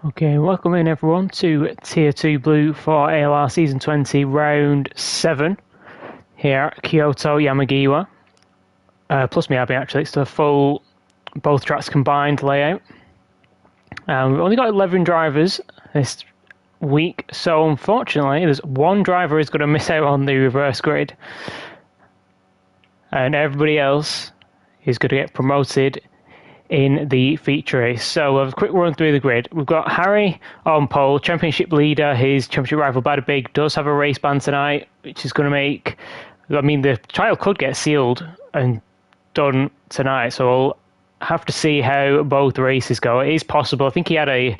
Okay, welcome in everyone to Tier 2 Blue for ALR Season 20 Round 7 here at Kyoto, Yamagiwa. Plus Miyabi actually, it's the full both tracks combined layout. We've only got 11 drivers this week, so unfortunately there's one driver who's going to miss out on the reverse grid. And everybody else is going to get promoted in the feature race. So we'll have a quick run through the grid. We've got Harry on pole, championship leader. His championship rival Bada Big does have a race ban tonight, which is going to make, I mean, the trial could get sealed and done tonight, so we'll have to see how both races go. It is possible. I think he had a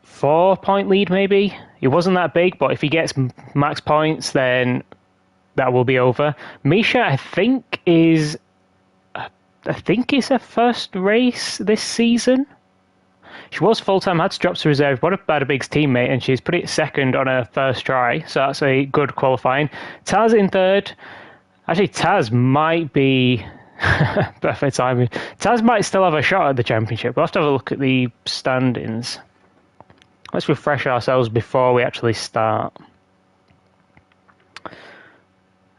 4-point lead maybe. It wasn't that big, but if he gets max points, then that will be over. Misha, I think it's her first race this season. She was full-time, had to drop to reserve, but a Bada Big's teammate, and she's put it second on her first try, so that's a good qualifying. Taz in third. Actually, Taz might be... perfect timing. Taz might still have a shot at the championship. We'll have to have a look at the standings. Let's refresh ourselves before we actually start.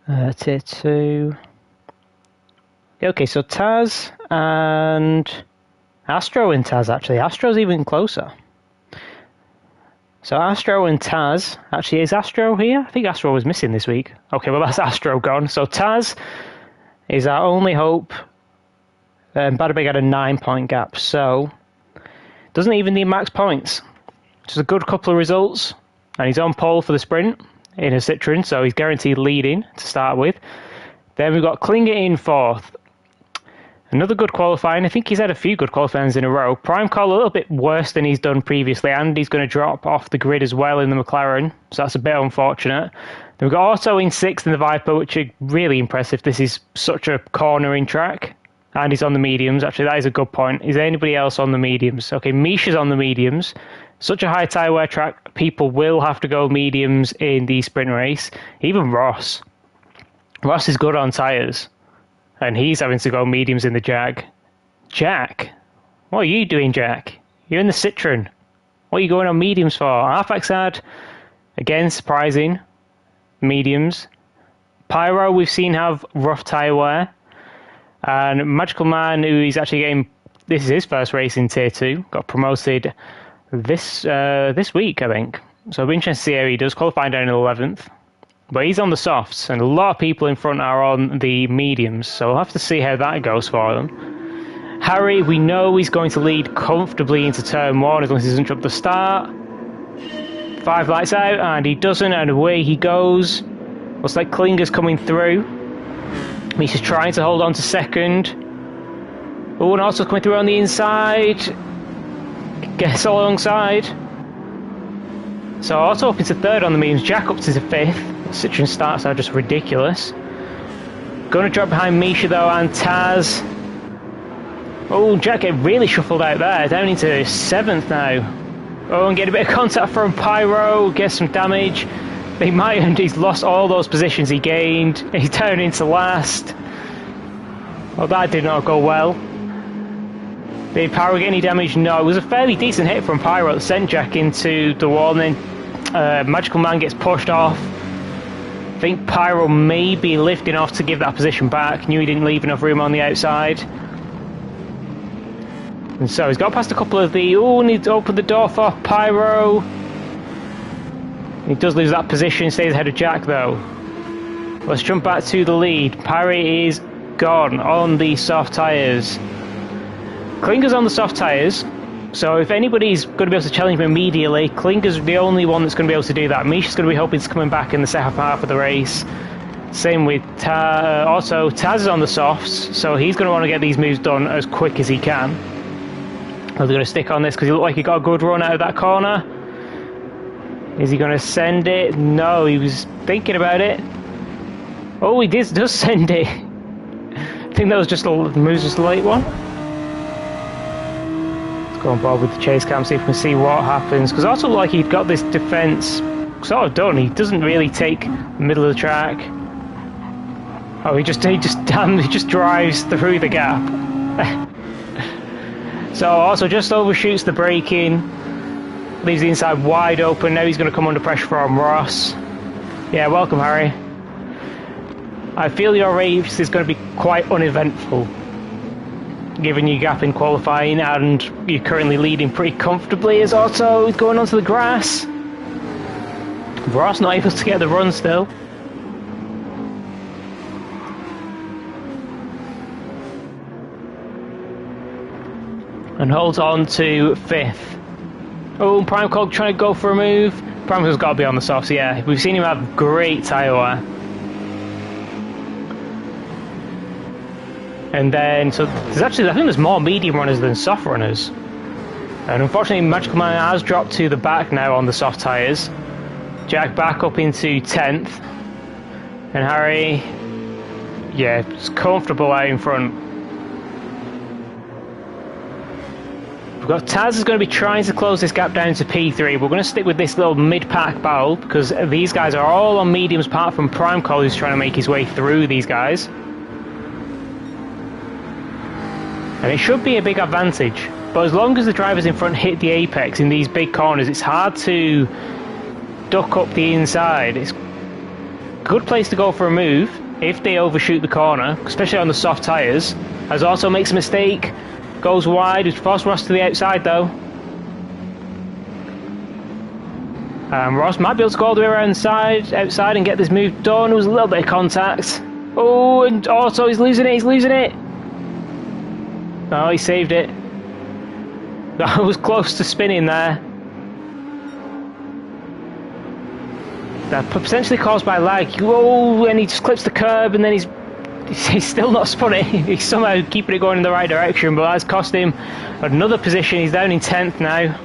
Tier 2... Okay, so Taz and Astro and Taz, actually. Astro's even closer. So Astro and Taz, actually, is Astro here? I think Astro was missing this week. Okay, well, that's Astro gone. So Taz is our only hope. Bada Big had a 9-point gap, so doesn't even need max points. Just a good couple of results, and he's on pole for the sprint in a Citroen, so he's guaranteed leading to start with. Then we've got Klinger in fourth. Another good qualifying. I think he's had a few good qualifyings in a row. Prime Call a little bit worse than he's done previously, and he's going to drop off the grid as well in the McLaren, so that's a bit unfortunate. Then we've got Otto in sixth in the Viper, which are really impressive. This is such a cornering track, and he's on the mediums. Actually, that is a good point. Is there anybody else on the mediums? Okay, Misha's on the mediums. Such a high tyre wear track, people will have to go mediums in the sprint race. Even Ross. Ross is good on tyres. And he's having to go mediums in the Jag. Jack? What are you doing, Jack? You're in the Citroen. What are you going on mediums for? Arfaxad, again, surprising. Mediums. Pyro, we've seen have rough tyre wear. And Magical Man, who is actually getting... This is his first race in Tier 2. Got promoted this week, I think. So it'll be interesting to see how he does. Qualifying down in 11th. But he's on the softs, and a lot of people in front are on the mediums, so we'll have to see how that goes for them. Harry, we know he's going to lead comfortably into turn 1 as long as he doesn't drop the start. 5 lights out, and he doesn't, and away he goes. Looks like Klinger's coming through. He's just trying to hold on to second. Oh, and also coming through on the inside. Gets alongside. So Otto up into third on the mediums, Jack up to the fifth. Citroen starts are just ridiculous. Going to drop behind Misha though, and Taz. Oh, Jack get really shuffled out there, down into 7th now. Oh, and get a bit of contact from Pyro, gets some damage. They might, and he's lost all those positions he gained. He's down into last. Well, that did not go well. Did Pyro get any damage? No, it was a fairly decent hit from Pyro that sent Jack into the wall, and then Magical Man gets pushed off. I think Pyro may be lifting off to give that position back. Knew he didn't leave enough room on the outside. And so he's got past a couple of the... Oh, needs to open the door for Pyro. He does lose that position, stays ahead of Jack though. Let's jump back to the lead. Pyro is gone on the soft tyres. Klinger's on the soft tyres, so if anybody's going to be able to challenge him immediately, Klinger's the only one that's going to be able to do that. Misha's going to be hoping to coming back in the second half of the race. Same with also Taz is on the softs, so he's going to want to get these moves done as quick as he can. Are they going to stick on this because he looked like he got a good run out of that corner? Is he going to send it? No, he was thinking about it. Oh, he does send it. I think that was just the move's just a late one. Go on board with the chase cam, see if we can see what happens. Because also like he'd got this defence sort of done. He doesn't really take the middle of the track. Oh, he just drives through the gap. So also just overshoots the braking. Leaves the inside wide open. Now he's going to come under pressure from Ross. Yeah, welcome, Harry. I feel your race is going to be quite uneventful, given your gap in qualifying, and you're currently leading pretty comfortably as Otto is going onto the grass. Ross not able to get the run still. And holds on to 5th. Oh, Prime Cog trying to go for a move. Prime Cog's got to be on the softs, yeah. We've seen him have great tyre wear. And then, so there's actually, I think there's more medium runners than soft runners. And unfortunately, Magical Man has dropped to the back now on the soft tyres. Jack back up into 10th. And Harry, yeah, it's comfortable out in front. We've got Taz is going to be trying to close this gap down to P3. We're going to stick with this little mid-pack battle because these guys are all on mediums apart from Prime Call, who's trying to make his way through these guys. And it should be a big advantage. But as long as the drivers in front hit the apex in these big corners, it's hard to duck up the inside. It's a good place to go for a move if they overshoot the corner, especially on the soft tyres. As also makes a mistake. Goes wide, it's forced Ross to the outside though. Ross might be able to go all the way around outside and get this move done. There was a little bit of contact. Oh, and Otto, he's losing it, Oh, he saved it. That was close to spinning there. That potentially caused by lag. Oh, and he just clips the curb and then he's still not spun it. He's somehow keeping it going in the right direction, but that's cost him another position. He's down in 10th now.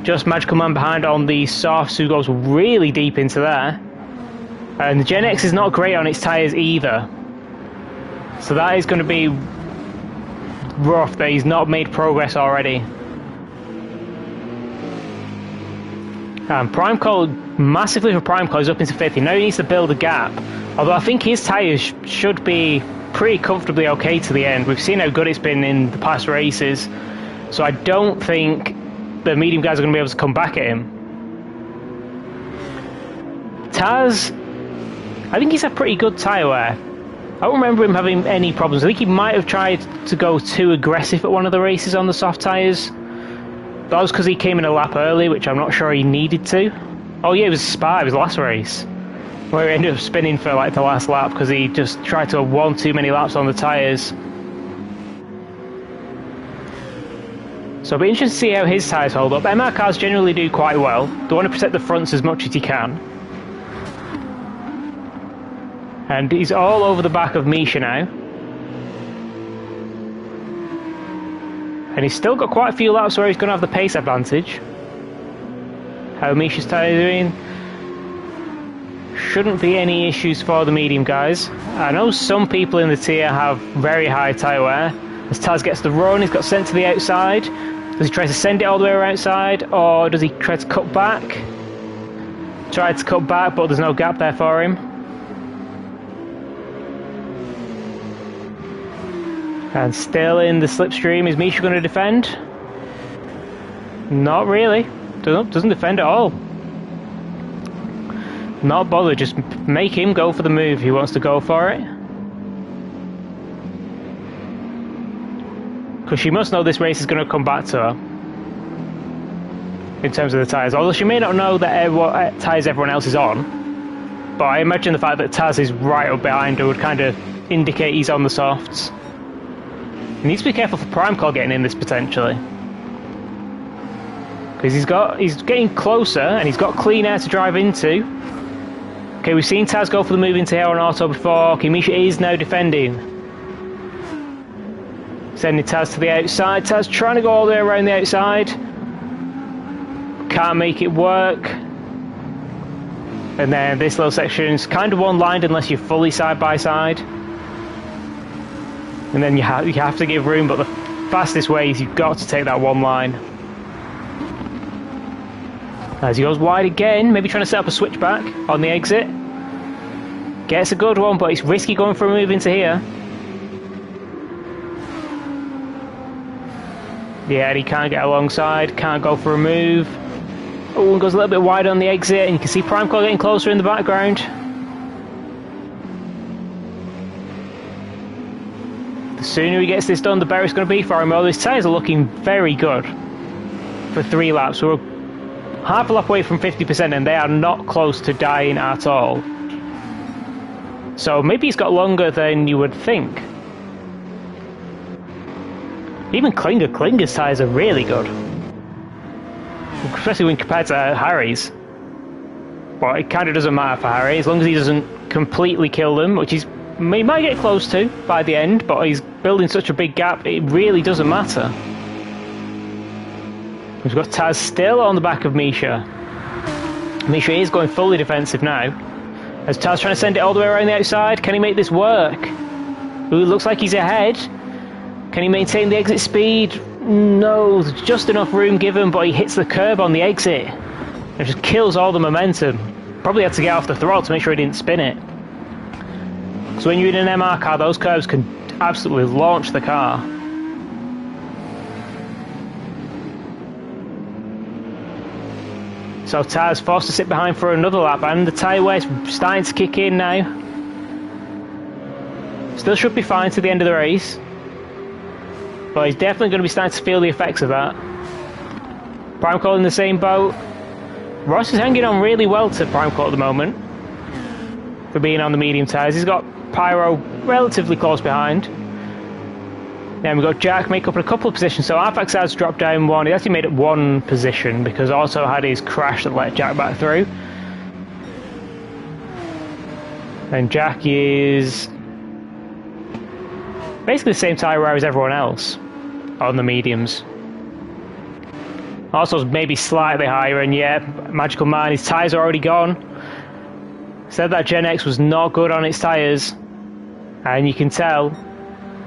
Just Magical Man behind on the softs, who goes really deep into there. And the Gen X is not great on its tyres either. So that is going to be rough that he's not made progress already. Prime Call, massively for Prime Call, is up into 5th. Now he needs to build a gap. Although I think his tyres should be pretty comfortably okay to the end. We've seen how good it's been in the past races. So I don't think the medium guys are going to be able to come back at him. Taz, I think he's had pretty good tyre wear. I don't remember him having any problems. I think he might have tried to go too aggressive at one of the races on the soft tyres. That was because he came in a lap early, which I'm not sure he needed to. Oh yeah, it was Spa, it was the last race, where he ended up spinning for like the last lap because he just tried to have one too many laps on the tyres. So it'll be interesting to see how his tyres hold up. MR cars generally do quite well. They want to protect the fronts as much as you can. And he's all over the back of Misha now. And he's still got quite a few laps where he's going to have the pace advantage. How Misha's tyre doing? Shouldn't be any issues for the medium guys. I know some people in the tier have very high tyre wear. As Taz gets the run, he's got sent to the outside. Does he try to send it all the way around outside, or does he try to cut back? Tried to cut back, but there's no gap there for him. And still in the slipstream. Is Misha going to defend? Not really. Doesn't defend at all. Not bothered, just make him go for the move. He wants to go for it. Because she must know this race is going to come back to her. In terms of the tyres. Although she may not know that what tyres everyone else is on. But I imagine the fact that Taz is right up behind her would kind of indicate he's on the softs. He needs to be careful for Prime Call getting in this potentially. Because he's getting closer and he's got clean air to drive into. Okay, we've seen Taz go for the move into Aero and Auto before. Okay, Misha is now defending. Sending Taz to the outside. Taz trying to go all the way around the outside. Can't make it work. And then this little section's kind of one-lined unless you're fully side-by-side. And then you have to give room, but the fastest way is you've got to take that one line. As he goes wide again, maybe trying to set up a switchback on the exit. Gets a good one, but it's risky going for a move into here. Yeah, and he can't get alongside, can't go for a move. Oh, goes a little bit wide on the exit, and you can see Primecore getting closer in the background. The sooner he gets this done, the better it's going to be for him. Although his tyres are looking very good for 3 laps. We're half a lap away from 50%, and they are not close to dying at all. So maybe he's got longer than you would think. Even Klinger's tyres are really good. Especially when compared to Harry's. But it kind of doesn't matter for Harry, as long as he doesn't completely kill them, which he might get close to by the end, but he's building such a big gap, it really doesn't matter. We've got Taz still on the back of Misha. Misha is going fully defensive now. As Taz trying to send it all the way around the outside, can he make this work? Ooh, looks like he's ahead. Can he maintain the exit speed? No, there's just enough room given, but he hits the curb on the exit. It just kills all the momentum. Probably had to get off the throttle to make sure he didn't spin it. So when you're in an MR car, those curves can absolutely launch the car. So Taz forced to sit behind for another lap, and the tyre wear is starting to kick in now. Still should be fine to the end of the race. But he's definitely going to be starting to feel the effects of that. Primecore in the same boat. Ross is hanging on really well to Primecore at the moment for being on the medium tyres. He's got Pyro relatively close behind. Then we've got Jack make up in a couple of positions. So Arfax has dropped down one. He actually made it one position because also had his crash that let Jack back through. And Jack is basically the same tyre wear as everyone else on the mediums. Also maybe slightly higher, and yeah, Magical Man, his tyres are already gone. Said that Gen X was not good on its tyres, and you can tell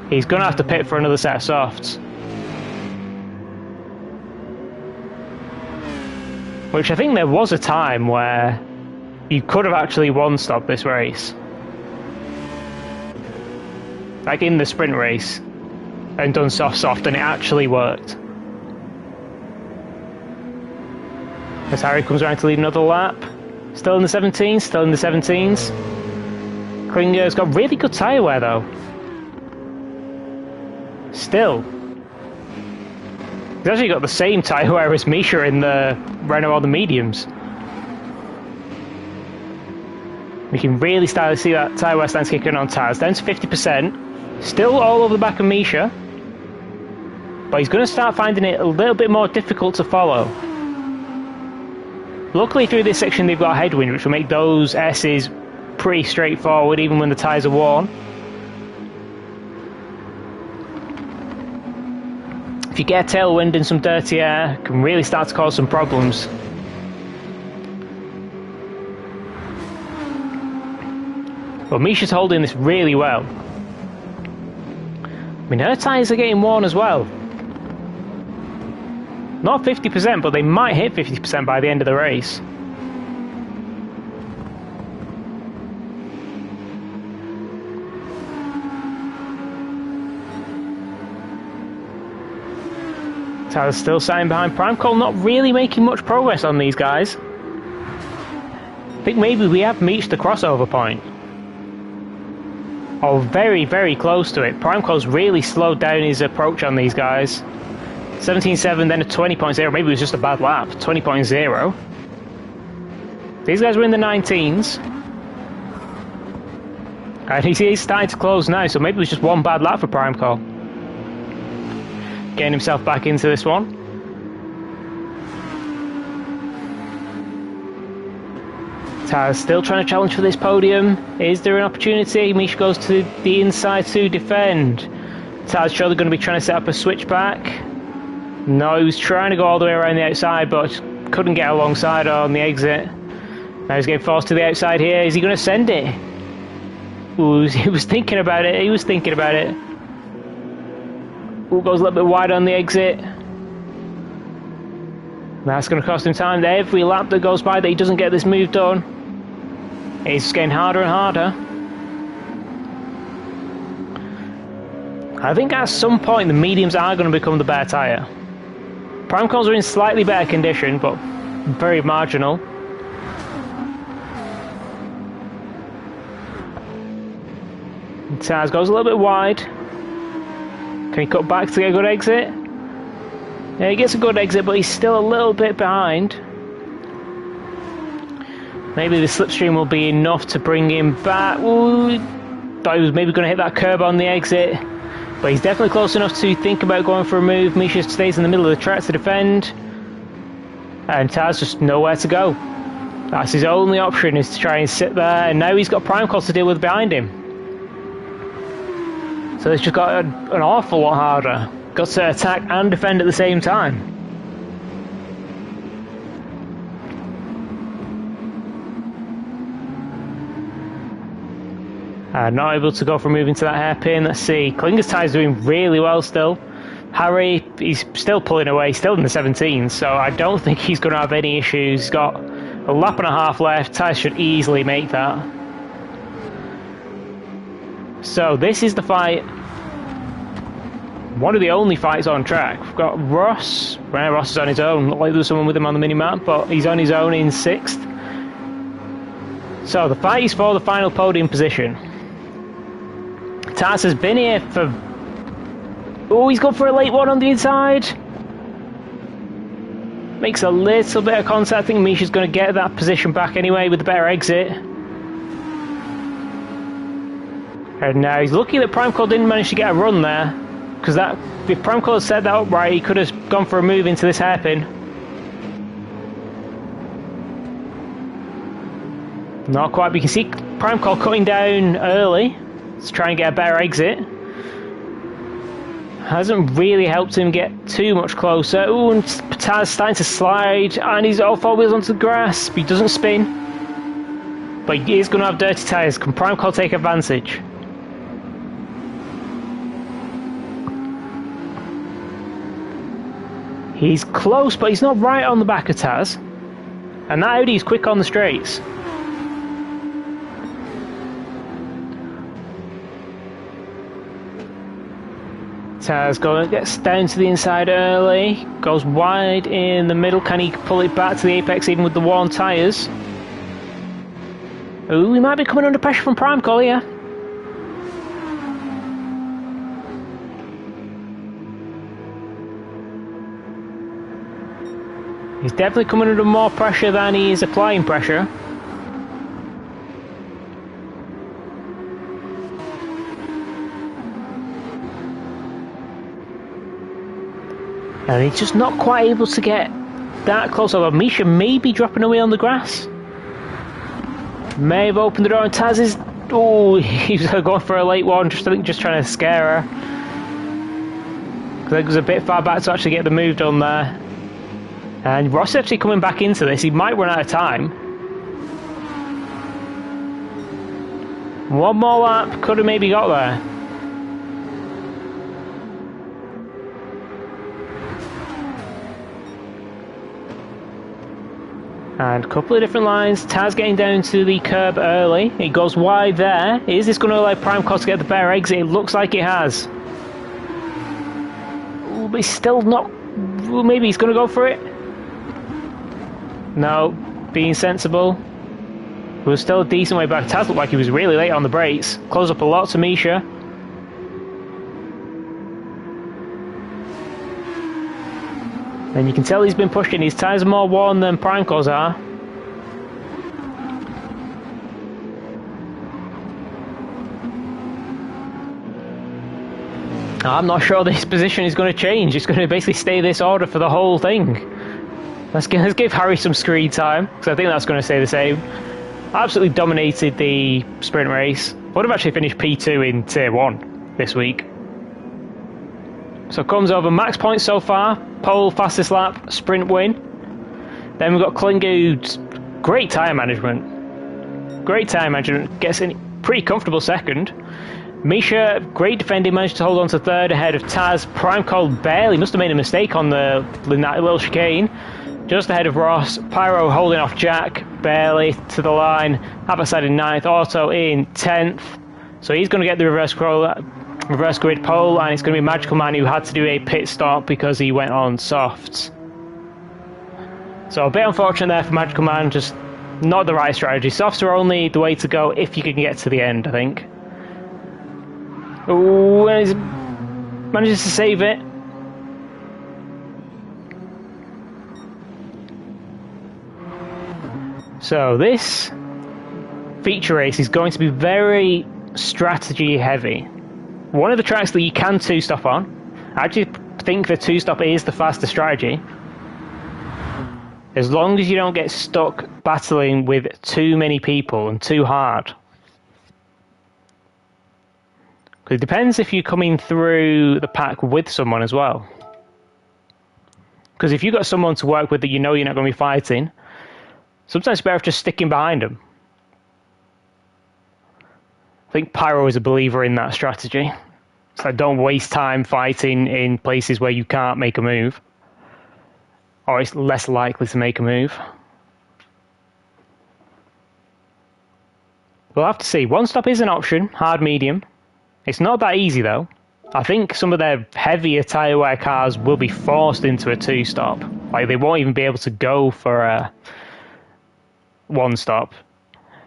he's going to have to pit for another set of softs. Which I think there was a time where you could have actually one-stopped this race. Like in the sprint race, and done soft, and it actually worked. As Harry comes around to lead another lap. Still in the 17s, still in the 17s. Klinger's got really good tyre wear though. Still. He's actually got the same tyre wear as Misha in the Renault or the mediums. We can really start to see that tyre wear starting to kick in on Taz. Down to 50%. Still all over the back of Misha. But he's going to start finding it a little bit more difficult to follow. Luckily through this section they've got a headwind, which will make those S's pretty straightforward even when the tyres are worn. If you get a tailwind and some dirty air, it can really start to cause some problems. But Misha's holding this really well. I mean, her tyres are getting worn as well. Not 50%, but they might hit 50% by the end of the race. Tyler's still sitting behind Primecore, not really making much progress on these guys. I think maybe we have reached the crossover point. Oh, very, very close to it. Primecore's really slowed down his approach on these guys. 17.7, then a 20.0. Maybe it was just a bad lap. 20.0. These guys were in the 19s. And he's starting to close now, so maybe it was just one bad lap for Primecore. Getting himself back into this one. Taz still trying to challenge for this podium. Is there an opportunity? Misha goes to the inside to defend. Taz surely going to be trying to set up a switchback. No, he was trying to go all the way around the outside, but couldn't get alongside on the exit. Now he's getting forced to the outside here. Is he going to send it? Ooh, he was thinking about it. He was thinking about it. Ooh, goes a little bit wide on the exit. That's going to cost him time. Every lap that goes by that he doesn't get this move done, it's getting harder and harder. I think at some point the mediums are going to become the better tyre. Prime cars are in slightly better condition, but very marginal. Taz goes a little bit wide. Can he cut back to get a good exit? Yeah, he gets a good exit, but he's still a little bit behind. Maybe the slipstream will be enough to bring him back. Ooh, thought he was maybe going to hit that curb on the exit, but he's definitely close enough to think about going for a move. Misha stays in the middle of the track to defend, and Taz just nowhere to go. That's his only option, is to try and sit there, and now he's got prime cost to deal with behind him. So it's just got an awful lot harder. Got to attack and defend at the same time. Not able to go for a move into that hairpin. Let's see. Klinger's tyre's doing really well still. Harry, he's still pulling away, still in the 17s, so I don't think he's going to have any issues. He's got a lap and a half left. Tyre should easily make that. So this is the fight. One of the only fights on track. We've got Ross. Well, Ross is on his own. Not like there was someone with him on the mini-map, but he's on his own in 6th. So the fight is for the final podium position. Taz has been here for... Oh, he's gone for a late one on the inside. Makes a little bit of contact. I think Misha's going to get that position back anyway with the better exit. And now he's lucky that Primecall didn't manage to get a run there, because that, if Primecall had set that up right, he could have gone for a move into this hairpin. Not quite, but you can see Primecall cutting down early to try and get a better exit. Hasn't really helped him get too much closer. Ooh, and Taz starting to slide, and he's all 4 wheels onto the grass, but he doesn't spin. But he is going to have dirty tyres. Can Primecall take advantage? He's close, but he's not right on the back of Taz. And that Audi is quick on the straights. Taz gets down to the inside early, goes wide in the middle. Can he pull it back to the apex even with the worn tyres? Ooh, he might be coming under pressure from Primecall here. He's definitely coming under more pressure than he is applying pressure. And he's just not quite able to get that close, although Misha may be dropping away on the grass. May have opened the door, and Taz is... Oh, he was going for a late one, I think just trying to scare her. Because it was a bit far back to actually get the move done there. And Ross is actually coming back into this. He might run out of time. One more lap, could have maybe got there. And a couple of different lines. Taz getting down to the curb early. He goes wide there. Is this going to allow Primecall to get the better exit? It looks like it has. Ooh, but he's still not... Ooh, maybe he's going to go for it. No, being sensible. It was still a decent way back. Taz looked like he was really late on the brakes. Close up a lot to Misha. And you can tell he's been pushing. His tyres are more worn than Primecall's are. I'm not sure this position is going to change. It's going to basically stay this order for the whole thing. Let's give Harry some screen time, because I think that's going to stay the same. Absolutely dominated the sprint race. Would have actually finished P2 in Tier 1 this week. So comes over max points so far, pole, fastest lap, sprint win. Then we've got Klinger, who's great tyre management. Great tyre management, gets in pretty comfortable second. Misha, great defending, managed to hold on to third ahead of Taz. Primecall barely, must have made a mistake on that little chicane. Just ahead of Ross. Pyro holding off Jack, barely to the line. Haverside in 9th, Auto in 10th. So he's going to get the reverse grid pole, and it's going to be Magical Man who had to do a pit stop because he went on softs. So a bit unfortunate there for Magical Man, just not the right strategy. Softs are only the way to go if you can get to the end, I think. Ooh, and he manages to save it. So this feature race is going to be very strategy heavy. One of the tracks that you can two-stop on, I actually think the two-stop is the faster strategy. As long as you don't get stuck battling with too many people and too hard. Because it depends if you're coming through the pack with someone as well. Because if you've got someone to work with that you know you're not going to be fighting, sometimes it's better off just sticking behind them. I think Pyro is a believer in that strategy. So don't waste time fighting in places where you can't make a move. Or it's less likely to make a move. We'll have to see. One stop is an option, hard medium. It's not that easy though. I think some of their heavier tyre wear cars will be forced into a two-stop. Like they won't even be able to go for a one stop.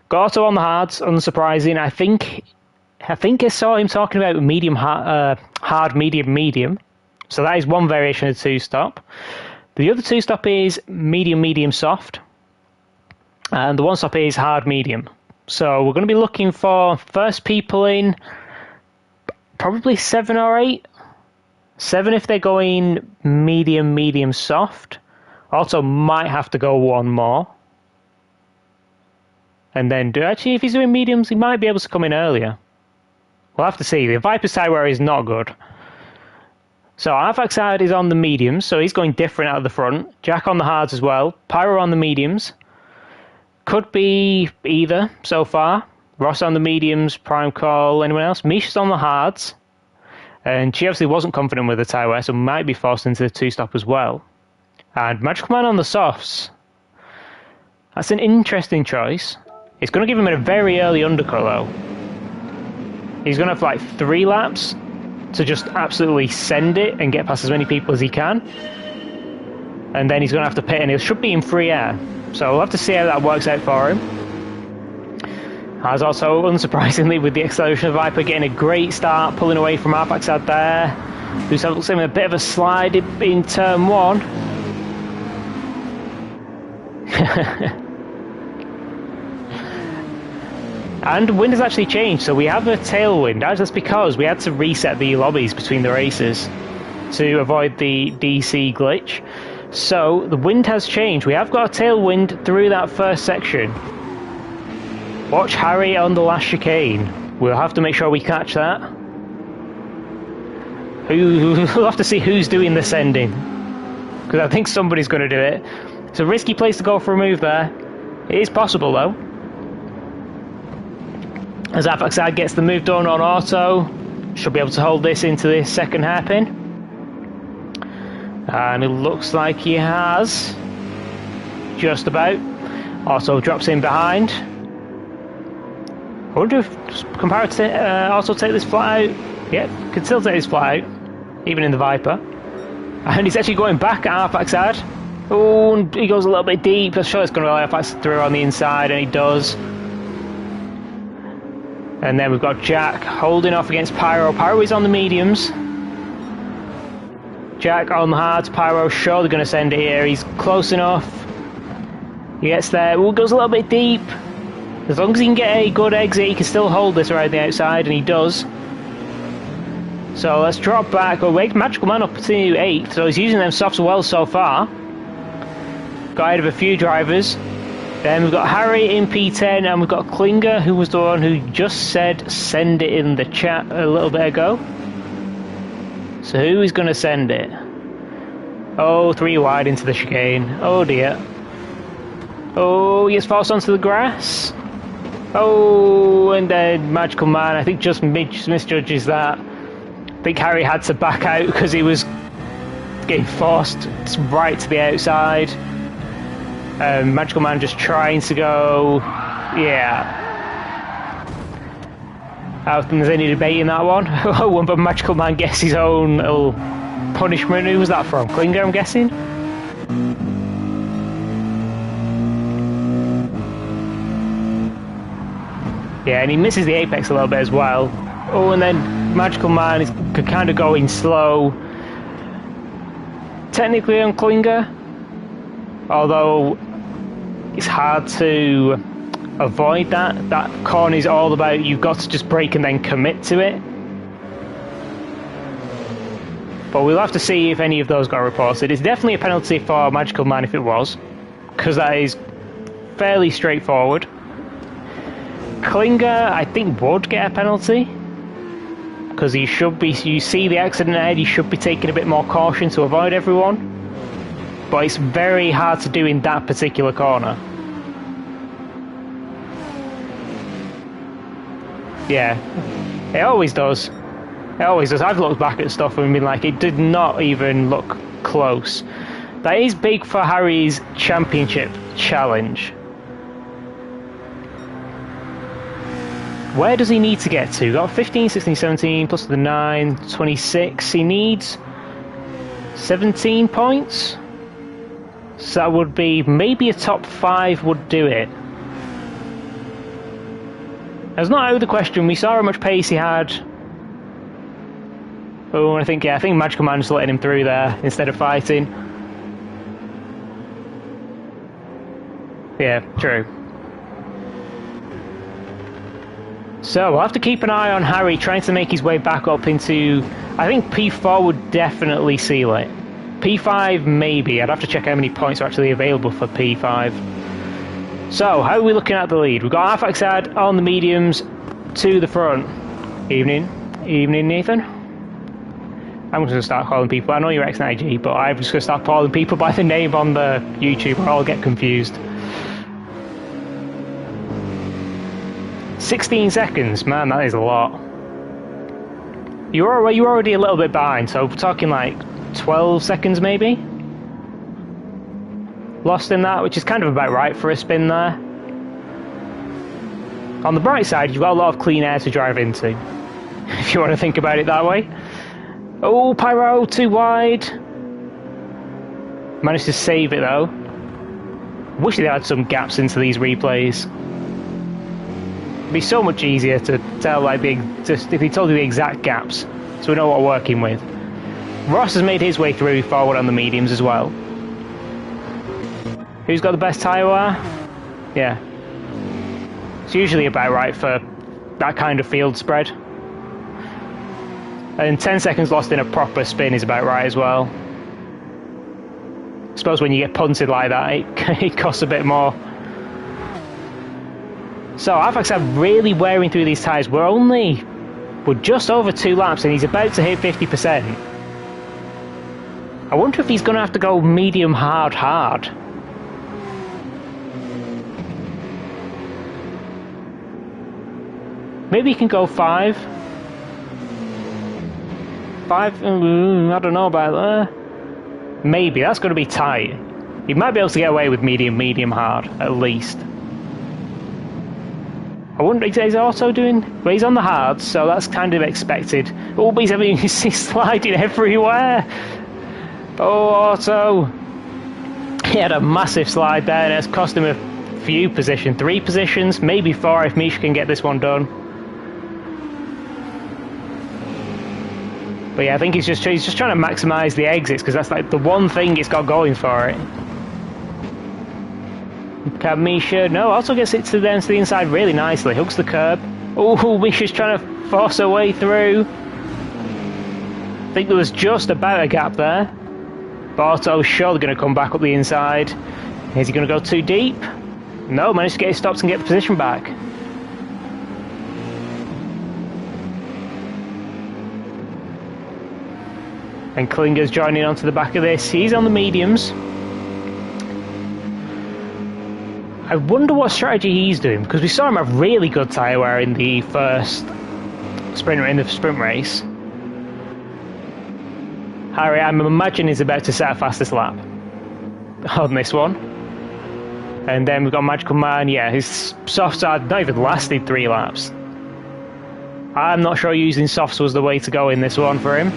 Kyoto on the hards, unsurprising. I think I saw him talking about medium hard, medium, medium. So that is one variation of two-stop. The other two-stop is medium, medium, soft. And the one-stop is hard, medium. So we're going to be looking for first people in probably 7 or 8. 7 if they're going medium, medium, soft. Also might have to go one more. And then, actually, if he's doing mediums, he might be able to come in earlier. We'll have to see. The Viper's tyre wear is not good. So Arfaxad is on the mediums, so he's going different out of the front. Jack on the hards as well. Pyro on the mediums. Could be either so far. Ross on the mediums, Prime Call, anyone else? Misha's on the hards. And she obviously wasn't confident with the tyre wear, so might be forced into the two-stop as well. And Magical Man on the softs. That's an interesting choice. It's going to give him a very early undercut though. He's going to have like 3 laps to just absolutely send it and get past as many people as he can. And then he's going to have to pit, and he should be in free air. So we'll have to see how that works out for him. As also, unsurprisingly, with the acceleration of Viper getting a great start, pulling away from Arfaxad there, who's having a bit of a slide in turn 1. And wind has actually changed, so we have a tailwind. That's because we had to reset the lobbies between the races to avoid the DC glitch. So the wind has changed. We have got a tailwind through that first section. Watch Harry on the last chicane. We'll have to make sure we catch that. We'll have to see who's doing the sending, because I think somebody's going to do it. It's a risky place to go for a move there. It is possible though. As Afaxad gets the move done on auto, should be able to hold this into the second hairpin. And it looks like he has. Just about. Auto drops in behind. I wonder if also take this flat out. Yeah, can still take this flat out, even in the Viper. And he's actually going back at Afaxad. Oh, and he goes a little bit deep. I'm sure it's going to allow Afaxad through on the inside, and he does. And then we've got Jack holding off against Pyro. Pyro is on the mediums. Jack on the hards. Pyro surely going to send it here. He's close enough. He gets there. Ooh, goes a little bit deep. As long as he can get a good exit, he can still hold this around the outside, and he does. So let's drop back. Oh, wait, Magical Man up to 8th, so he's using them softs well so far. Got ahead of a few drivers. Then we've got Harry in P10, and we've got Klinger, who was the one who just said send it in the chat a little bit ago. So who is going to send it? Oh, 3 wide into the chicane. Oh dear. Oh, he gets forced onto the grass. Oh, and then Magical Man, I think, just misjudges that. I think Harry had to back out because he was getting forced right to the outside. Magical Man just trying to go, yeah. I don't think there's any debate in that one. But Magical Man gets his own little punishment. Who was that from? Klinger, I'm guessing? Yeah, and he misses the apex a little bit as well. Oh, and then Magical Man is kind of going slow. Technically on Klinger, although it's hard to avoid that. That corner is all about you've got to just brake and then commit to it. But we'll have to see if any of those got reported. It's definitely a penalty for Magical Man if it was, because that is fairly straightforward. Klinger, I think, would get a penalty, because he should be, you see the accident ahead, he should be taking a bit more caution to avoid everyone. But it's very hard to do in that particular corner. Yeah, it always does. It always does. I've looked back at stuff and been like, it did not even look close. That is big for Harry's championship challenge. Where does he need to get to? Got 15, 16, 17, plus the 9, 26. He needs 17 points. So that would be, maybe a top 5 would do it. That's not out of the question. We saw how much pace he had. Oh, I think Magical Man just letting him through there instead of fighting. Yeah, true. So we'll have to keep an eye on Harry trying to make his way back up into... I think P4 would definitely seal it. P5 maybe. I'd have to check how many points are actually available for P5. So, how are we looking at the lead? We've got Arfaxad on the mediums to the front. Evening. Evening, Nathan. I'm just going to start calling people. I know you're X9G, but I'm just going to start calling people by the name on the YouTube or I'll get confused. 16 seconds, man, that is a lot. You're already a little bit behind, so we're talking like 12 seconds maybe? Lost in that, which is kind of about right for a spin there. On the bright side, you've got a lot of clean air to drive into, if you want to think about it that way. Oh, Pyro, too wide. Managed to save it though. Wish they had some gaps into these replays. It'd be so much easier to tell, like, just if he told you the exact gaps, so we know what we're working with. Ross has made his way through forward on the mediums as well. Who's got the best tyre wear? Yeah. It's usually about right for that kind of field spread. And 10 seconds lost in a proper spin is about right as well. I suppose when you get punted like that, it costs a bit more. So, Arfaxad really wearing through these tyres. We're just over 2 laps and he's about to hit 50%. I wonder if he's going to have to go medium hard. Maybe he can go 5. 5, I don't know about that. Maybe, that's going to be tight. He might be able to get away with medium hard, at least. I wonder, is Auto doing... Well, he's on the hards, so that's kind of expected. Oh, but he's sliding everywhere. Oh, Auto. He had a massive slide there, and it's cost him a few positions. 3 positions, maybe 4 if Misha can get this one done. But yeah, I think he's just trying to maximise the exits, because that's like the one thing it's got going for it. Can Misha? No, also gets it to the inside really nicely. Hooks the curb. Oh, Misha's trying to force her way through. I think there was just about a gap there. But Auto's surely going to come back up the inside. Is he going to go too deep? No, managed to get his stops and get the position back. And Klinger's joining onto the back of this. He's on the mediums. I wonder what strategy he's doing, because we saw him have really good tyre wear in the first sprint race. Harry, I'm imagining he's about to set a fastest lap on this one. And then we've got Magical Man. Yeah, his softs had not even lasted 3 laps. I'm not sure using softs was the way to go in this one for him.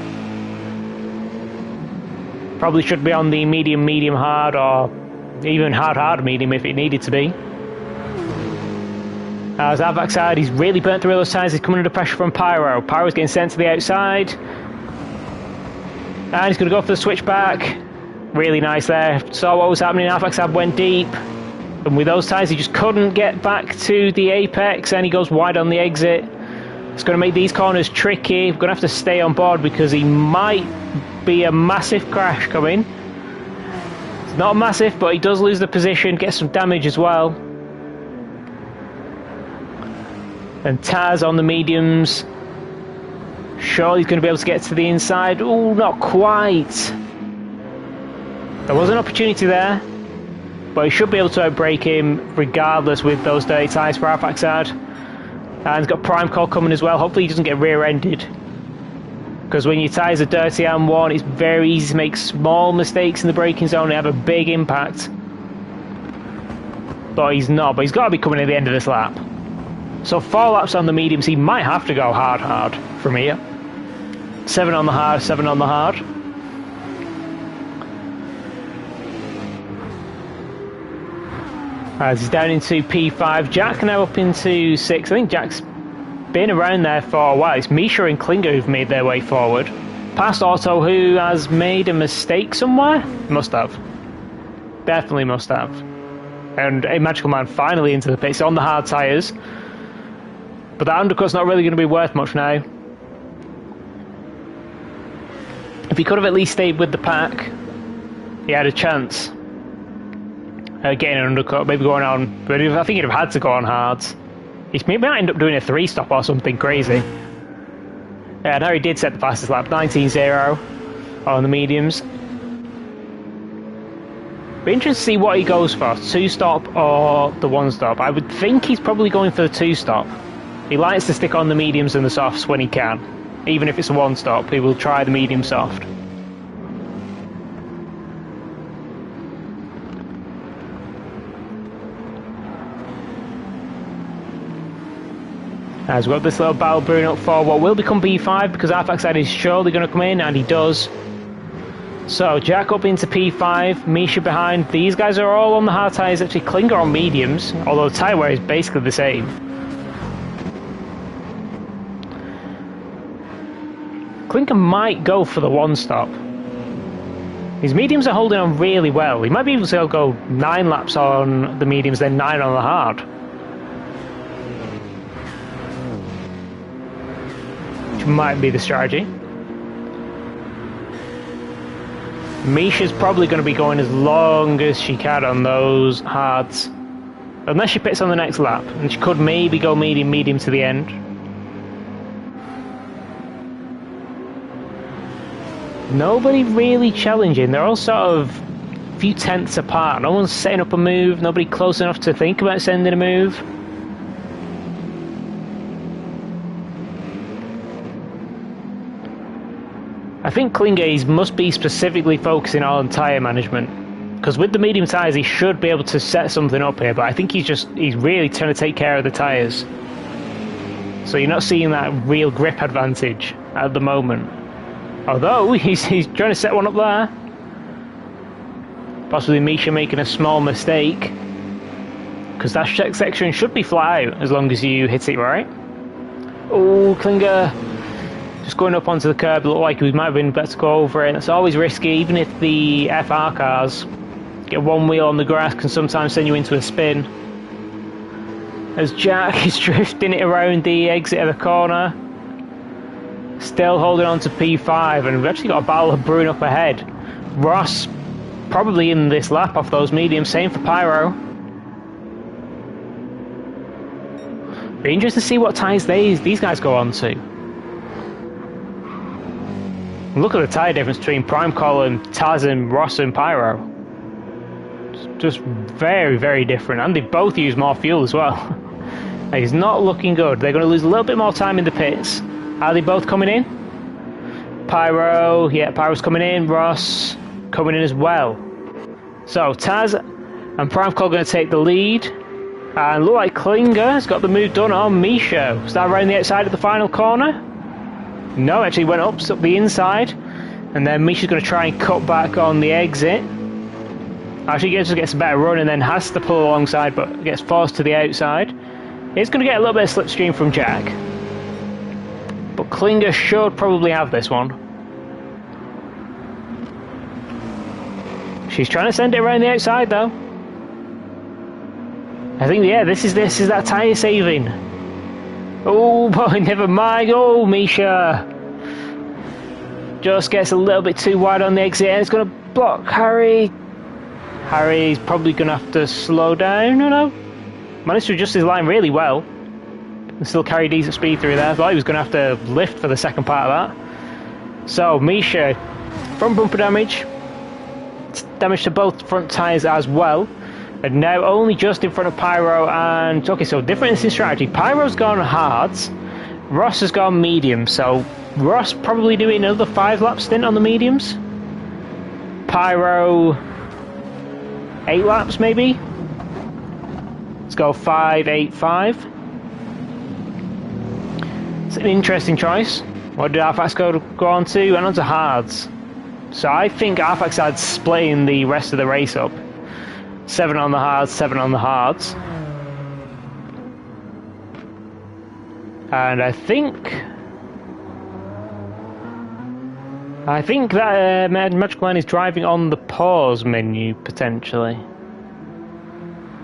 Probably should be on the medium hard, or even hard medium if it needed to be. As our backside, he's really burnt through those tyres. He's coming under pressure from Pyro. Pyro's getting sent to the outside. And he's going to go for the switchback. Really nice there. Saw what was happening. Our backside went deep. And with those tyres, he just couldn't get back to the apex. And he goes wide on the exit. It's going to make these corners tricky. We're going to have to stay on board because he might be a massive crash coming. It's not massive, but he does lose the position. Gets some damage as well. And Taz on the mediums. Surely he's going to be able to get to the inside. Oh, not quite. There was an opportunity there, but he should be able to outbrake him regardless with those dirty tyres for our backside. And he's got Prime Call coming as well. Hopefully he doesn't get rear-ended. Because when your tyres are dirty and worn, it's very easy to make small mistakes in the braking zone and have a big impact. But he's not. But he's got to be coming at the end of this lap. So 4 laps on the mediums, he might have to go hard from here. 7 on the hard, 7 on the hard. As he's down into P5, Jack now up into 6. I think Jack's been around there for a while. It's Misha and Klinger who've made their way forward. Past Otto, who has made a mistake somewhere? Must have. Definitely must have. And a Magical Man finally into the pits on the hard tyres. But that undercut's not really going to be worth much now. If he could have at least stayed with the pack, he had a chance at getting an undercut, maybe going on. But I think he'd have had to go on hards. He might end up doing a 3-stop or something crazy. Yeah, now he did set the fastest lap, 19.0 on the mediums. Be interested to see what he goes for, 2-stop or the 1-stop. I would think he's probably going for the 2-stop. He likes to stick on the mediums and the softs when he can. Even if it's a 1-stop, he will try the medium soft. As we've got this little battle brewing up for what will become P5 because our backside is surely going to come in, and he does. So Jack up into P5, Misha behind. These guys are all on the hard tyres, actually Klinger on mediums, although the tyre wear is basically the same. Klinger might go for the 1-stop. His mediums are holding on really well. He might be able to go 9 laps on the mediums, then 9 on the hard. Which might be the strategy. Misha's probably going to be going as long as she can on those hards. Unless she pits on the next lap. And she could maybe go medium to the end. Nobody really challenging. They're all sort of a few tenths apart. No one's setting up a move. Nobody close enough to think about sending a move. I think Klinger must be specifically focusing on tyre management. Because with the medium tyres he should be able to set something up here. But I think he's really trying to take care of the tyres. So you're not seeing that real grip advantage at the moment. Although, he's trying to set one up there. Possibly Misha making a small mistake. Because that section should be flat out as long as you hit it right. Oh, Klinger just going up onto the curb. Looked like he might have been better to go over it. It's always risky, even if the FR cars get one wheel on the grass can sometimes send you into a spin. As Jack is drifting it around the exit of the corner. Still holding on to P5, and we've actually got a battle brewing up ahead. Ross probably in this lap off those mediums, same for Pyro. Be interested to see what tyres these guys go on to. Look at the tyre difference between Prime Column, Taz and Ross and Pyro. It's just very, very different, and they both use more fuel as well. It's not looking good. They're going to lose a little bit more time in the pits. Are they both coming in? Pyro, yeah, Pyro's coming in. Ross coming in as well. So Taz and Prime Call going to take the lead. And look like Klinger has got the move done on Misha. Is that around the outside of the final corner? No, actually went up the inside. And then Misha's going to try and cut back on the exit. Actually gets a better run and then has to pull alongside, but gets forced to the outside. He's going to get a little bit of slipstream from Jack. But Klinger should probably have this one. She's trying to send it around the outside though. I think, yeah, this is that tyre saving. Oh boy, never mind. Oh, Misha. Just gets a little bit too wide on the exit and it's going to block Harry. Harry's probably going to have to slow down. No. Managed to adjust his line really well. And still carry decent speed through there. Thought he was going to have to lift for the second part of that. So, Misha, front bumper damage. Damage to both front tyres as well. And now only just in front of Pyro and... Okay, so difference in strategy. Pyro's gone hards. Ross has gone medium. So Ross probably doing another 5-lap stint on the mediums. Pyro... 8 laps maybe? Let's go 5, 8, 5. It's an interesting choice. What did Arfax go on to? Went on to hards. So I think Arfax had splitting the rest of the race up. 7 on the hards, 7 on the hards. And I think that Magic Man is driving on the pause menu, potentially.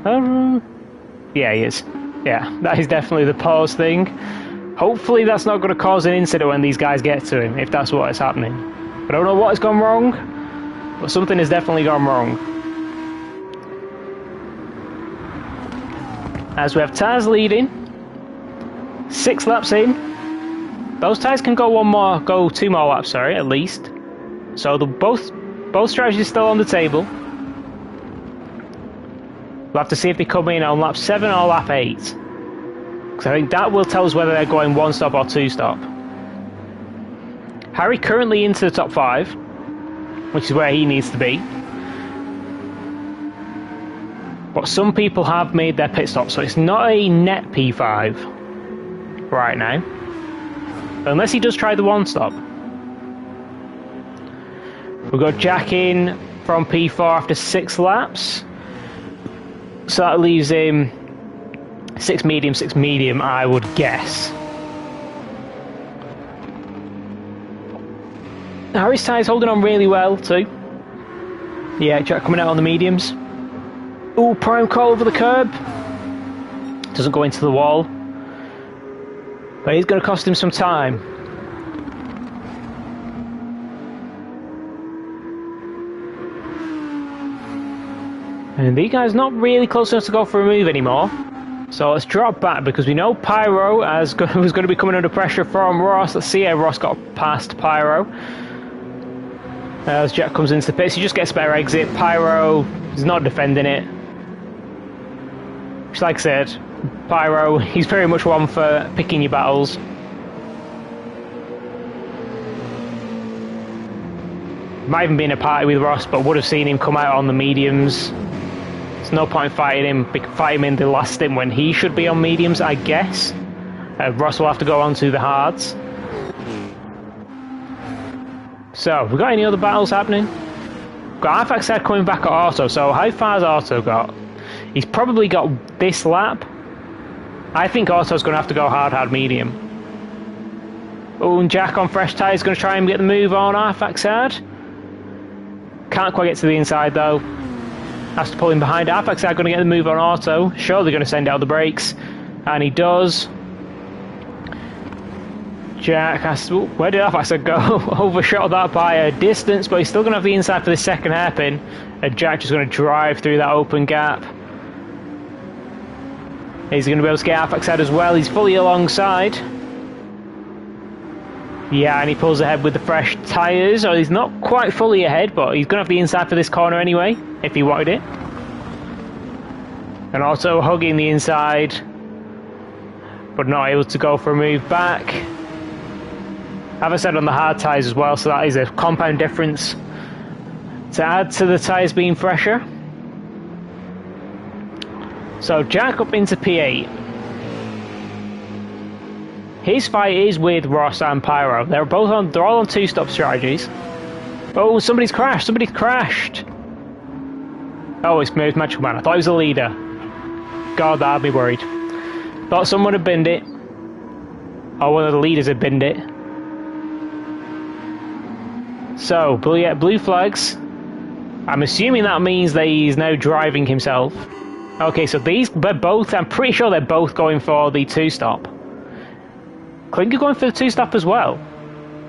Yeah, he is. Yeah, that is definitely the pause thing. Hopefully that's not going to cause an incident when these guys get to him, if that's what is happening. I don't know what has gone wrong, but something has definitely gone wrong. As we have Taz leading, 6 laps in. Those tyres can go 2 more laps, sorry, at least. So both strategies still on the table. We'll have to see if they come in on lap 7 or lap 8. Because I think that will tell us whether they're going 1 stop or 2 stop. Harry currently into the top 5, which is where he needs to be. But some people have made their pit stop, so it's not a net P5 right now. Unless he does try the 1 stop. We've got Jack in from P4 after 6 laps. So that leaves him 6 medium, I would guess. Harry's tyre's holding on really well too. Yeah, Jack coming out on the mediums. Ooh, prime call over the curb. Doesn't go into the wall. But he's going to cost him some time. And the guy's not really close enough to go for a move anymore. So let's drop back because we know Pyro was going to be coming under pressure from Ross. Let's see how Ross got past Pyro. As Jack comes into the pits, he just gets a better exit. Pyro is not defending it. Which, like I said, Pyro, he's very much one for picking your battles. Might even be in a party with Ross, but would have seen him come out on the mediums. There's no point fighting him in the last stint when he should be on mediums, I guess. Ross will have to go on to the hards. So, have we got any other battles happening? Got Arfax coming back at Auto, so how far's Auto got? He's probably got this lap. I think Auto's going to have to go hard medium. Oh, and Jack on fresh tyres going to try and get the move on Arfax hard. Can't quite get to the inside though. Has to pull him behind. Arfax going to get the move on Auto. Surely going to send out the brakes. And he does. Jack has to... Where did Arfax go? Overshot that by a distance, but he's still going to have the inside for the second hairpin. And Jack just going to drive through that open gap. He's going to be able to get Arfax out as well. He's fully alongside. Yeah, and he pulls ahead with the fresh tyres. So he's not quite fully ahead, but he's going to have the inside for this corner anyway, if he wanted it. And also hugging the inside, but not able to go for a move back. Have I said on the hard tyres as well, so that is a compound difference to add to the tyres being fresher. So Jack up into P8. His fight is with Ross and Pyro. They're all on 2-stop strategies. Oh, somebody's crashed. Somebody crashed. Oh, it's Magic Man. I thought he was a leader. God, that had me worried. Thought someone had binned it. Or one of the leaders had binned it. So, blue flags. I'm assuming that means that he's now driving himself. Okay, so they're both, I'm pretty sure they're both going for the two-stop. Klinger going for the two-stop as well.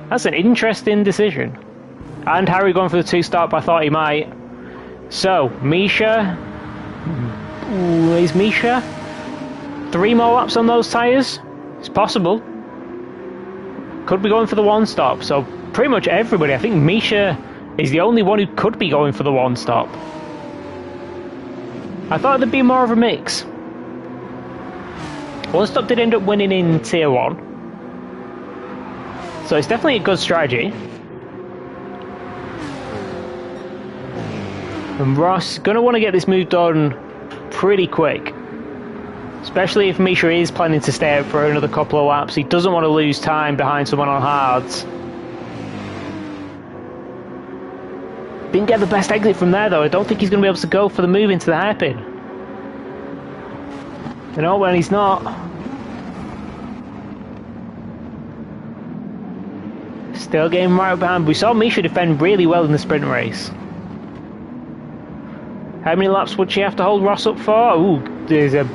That's an interesting decision. And Harry going for the two-stop, I thought he might. So, Misha... Is Misha? 3 more laps on those tyres? It's possible. Could be going for the one-stop, so pretty much everybody. I think Misha is the only one who could be going for the one-stop. I thought there'd be more of a mix. One-stop did end up winning in Tier 1. So it's definitely a good strategy. And Ross going to want to get this move done pretty quick. Especially if Misha is planning to stay out for another couple of laps. He doesn't want to lose time behind someone on hards. Didn't get the best exit from there though. I don't think he's going to be able to go for the move into the hairpin. You know, when he's not. Still getting right up behind. We saw Misha defend really well in the sprint race. How many laps would she have to hold Ross up for? Ooh, there's a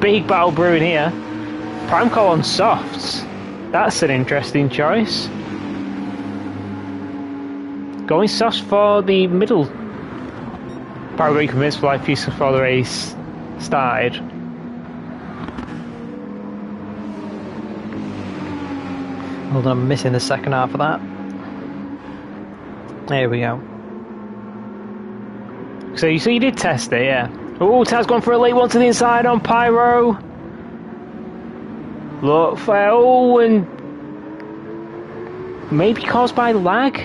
big battle brewing here. Prime call on softs. That's an interesting choice. Going softs for the middle. Probably convinced for life piece before the race started. Hold on, I'm missing the second half of that. There we go. So you did test it, yeah. Oh, Taz gone for a late one to the inside on Pyro. Look, oh, and maybe caused by lag?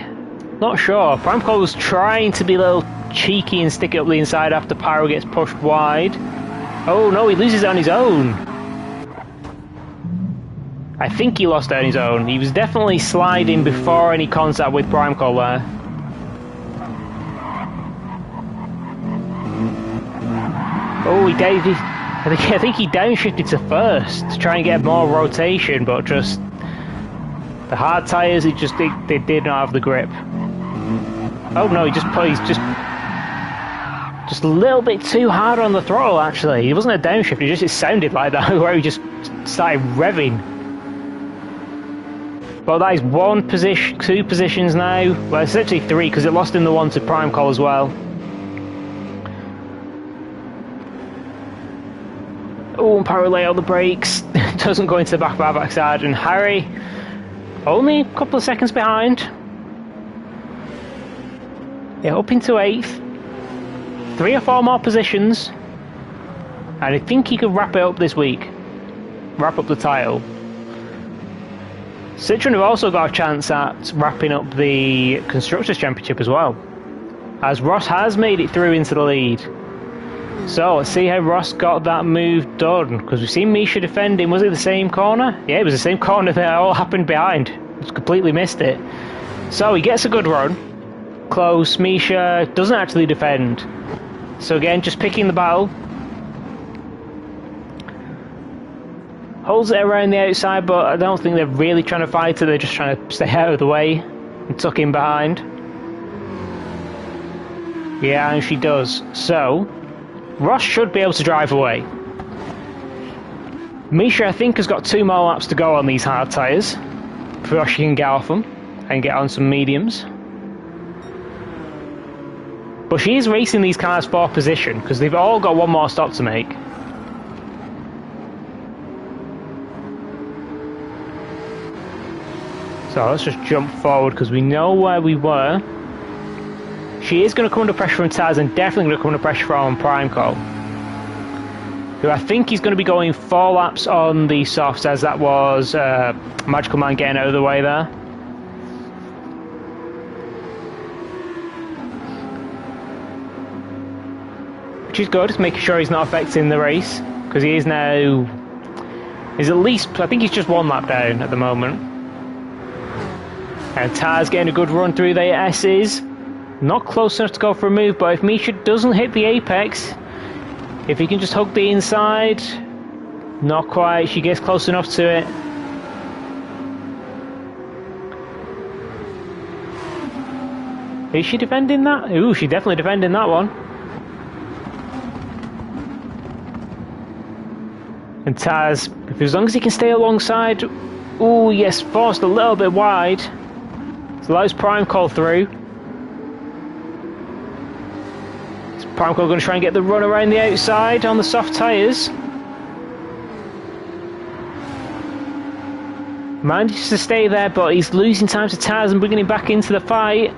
Not sure. Primecall was trying to be a little cheeky and stick it up the inside after Pyro gets pushed wide. Oh no, he loses it on his own. I think he lost it on his own. He was definitely sliding before any contact with Primecall there. Oh, I think he downshifted to first to try and get more rotation, but just the hard tyres, they did not have the grip. Oh no, he's just a little bit too hard on the throttle. Actually, it wasn't a downshift; it sounded like that, where he just started revving. Well, that is one position, 2 positions now. Well, essentially 3 because it lost in the one to Primecall as well. Oh, and Pyro lay on the brakes, doesn't go into the backside, and Harry only a couple of seconds behind. Yeah, up into 8th. 3 or 4 more positions, and I think he could wrap it up this week. Wrap up the title. Citroen have also got a chance at wrapping up the Constructors' Championship as well, as Ross has made it through into the lead. So, let's see how Ross got that move done, because we've seen Misha defending. Was it the same corner? Yeah, it was the same corner that all happened behind. Just completely missed it. So, he gets a good run. Close. Misha doesn't actually defend. So again, just picking the battle. Holds it around the outside, but I don't think they're really trying to fight it. They're just trying to stay out of the way and tuck in behind. Yeah, and she does. So, Ross should be able to drive away. Misha, I think, has got 2 more laps to go on these hard tyres before she can get off them and get on some mediums. But she is racing these cars for position because they've all got 1 more stop to make. So let's just jump forward because we know where we were. She is going to come under pressure from Taz and definitely going to come under pressure from Primecall, who I think he's going to be going 4 laps on the softs, as that was Magical Man getting out of the way there. Which is good, making sure he's not affecting the race, because he is now... He's at least... I think he's just 1 lap down at the moment. And Taz getting a good run through the S's. Not close enough to go for a move, but if Misha doesn't hit the apex, if he can just hug the inside, Not quite. She gets close enough to it. Is she defending that? Ooh, she's definitely defending that one. And Taz, as long as he can stay alongside... Ooh, yes, forced a little bit wide. So allows Prime Call through. Is Prime Call going to try and get the run around the outside on the soft tyres? Manages to stay there, but he's losing time to Taz and bringing him back into the fight.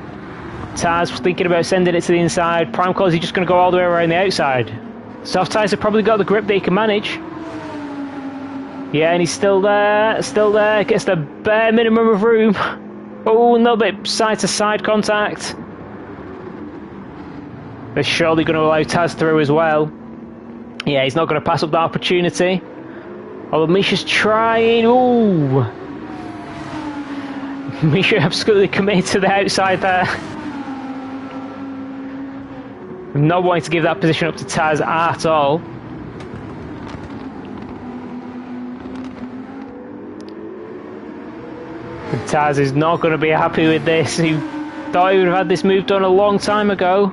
Taz was thinking about sending it to the inside. Prime Call, is he just going to go all the way around the outside? Soft tyres have probably got the grip that he can manage. Yeah, and he's still there, gets the bare minimum of room. Oh, a little bit side-to-side contact. They're surely going to allow Taz through as well. Yeah, he's not going to pass up that opportunity. Although Misha's trying, ooh. Misha absolutely committed to the outside there. I'm not wanting to give that position up to Taz at all. But Taz is not going to be happy with this. He thought he would have had this move done a long time ago.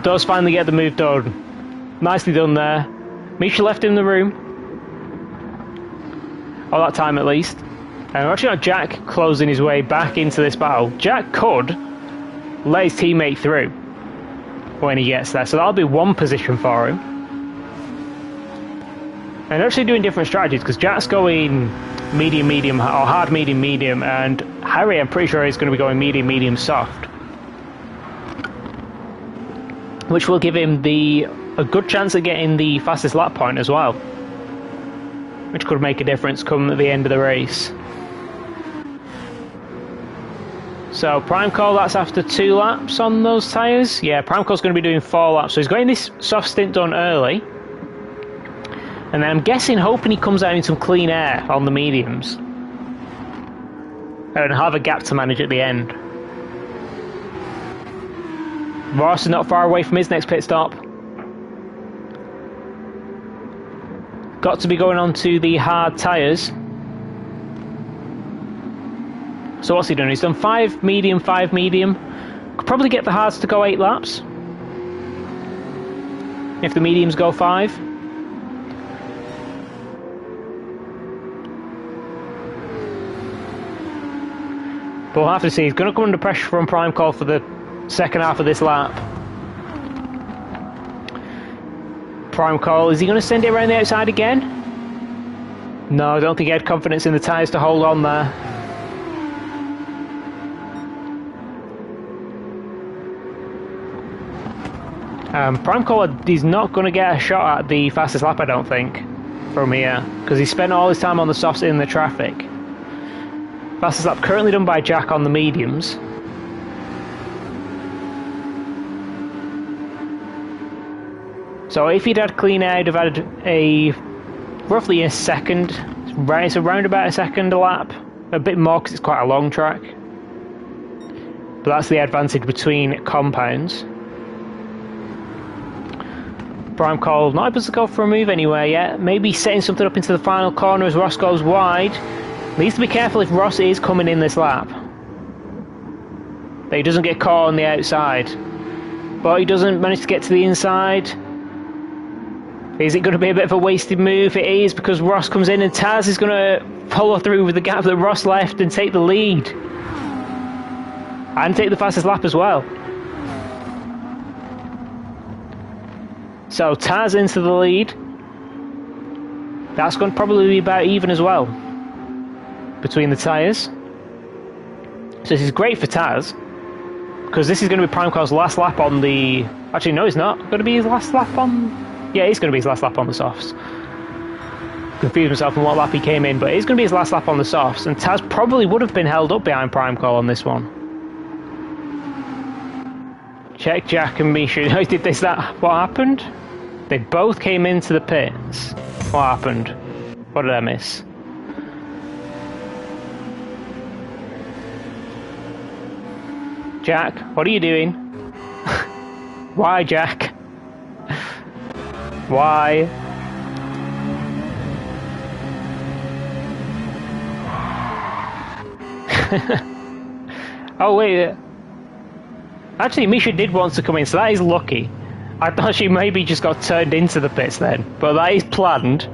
Does finally get the move done. Nicely done there. Misha left him the room. All that time at least. And we're actually got Jack closing his way back into this battle. Jack could let his teammate through when he gets there, so that'll be one position for him. And they're actually doing different strategies because Jack's going medium, or hard, medium, and Harry, I'm pretty sure, is going to be going medium, soft, which will give him a good chance of getting the fastest lap point as well, which could make a difference come at the end of the race. So Prime Call, that's after 2 laps on those tyres. Yeah, Prime Call's going to be doing 4 laps. So he's getting this soft stint done early. And then I'm guessing, hoping he comes out in some clean air on the mediums. And have a gap to manage at the end. Ross is not far away from his next pit stop. Got to be going on to the hard tyres. So what's he done? He's done 5 medium. Could probably get the hards to go 8 laps. If the mediums go 5. But we'll have to see. He's going to come under pressure from Prime Call for the second half of this lap. Prime Call, is he going to send it around the outside again? No, I don't think he had confidence in the tyres to hold on there. Prime Call, he's not going to get a shot at the fastest lap, I don't think, from here, because he spent all his time on the softs in the traffic. Fastest lap currently done by Jack on the mediums. So if he'd had clean air, he'd have had roughly a second, it's around about a second a lap, a bit more because it's quite a long track. But that's the advantage between compounds. Prime Call not able to go for a move anywhere yet. Maybe setting something up into the final corner as Ross goes wide. Needs to be careful if Ross is coming in this lap, that he doesn't get caught on the outside. But he doesn't manage to get to the inside. Is it going to be a bit of a wasted move? It is, because Ross comes in and Taz is going to follow through with the gap that Ross left and take the lead. And take the fastest lap as well. So Taz into the lead. That's going to probably be about even as well between the tyres. So this is great for Taz, because this is going to be Prime Call's last lap on the... Actually, no, it's not going to be his last lap on... Yeah, it's going to be his last lap on the softs. Confused myself on what lap he came in, but it's going to be his last lap on the softs, and Taz probably would have been held up behind Prime Call on this one. Check Jack and Misha. What happened? They both came into the pits. What happened? What did I miss? Jack, what are you doing? Why, Jack? Why? Oh wait. Actually, Misha did want to come in, so that is lucky. I thought she maybe just got turned into the pits then, but that is planned.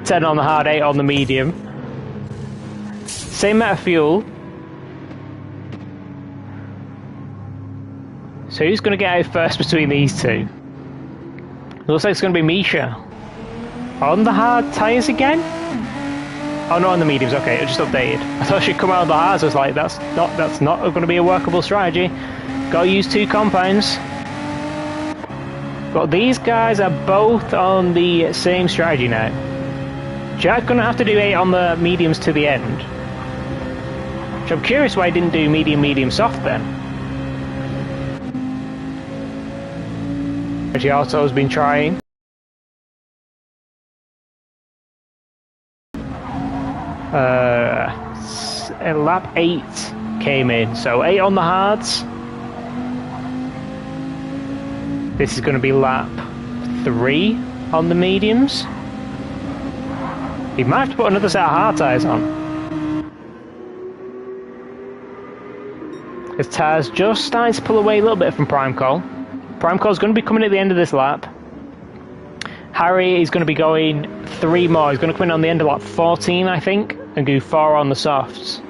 10 on the hard, 8 on the medium. Same amount of fuel. So who's going to get out first between these two? Looks like it's going to be Misha. On the hard tyres again? Oh, no, on the mediums. Okay, it just updated. I thought she'd come out of the hards. I was like, that's not going to be a workable strategy. Got to use 2 compounds. But these guys are both on the same strategy now. Jack's going to have to do 8 on the mediums to the end. Which I'm curious why he didn't do medium, medium, soft then. Actually, also has been trying. Lap 8 came in, so 8 on the hards. This is going to be lap 3 on the mediums. He might have to put another set of hard tyres on. As Taz just starting to pull away a little bit from Primecall. Primecall's going to be coming at the end of this lap. Harry is going to be going 3 more. He's going to come in on the end of lap 14, I think, and do 4 on the softs.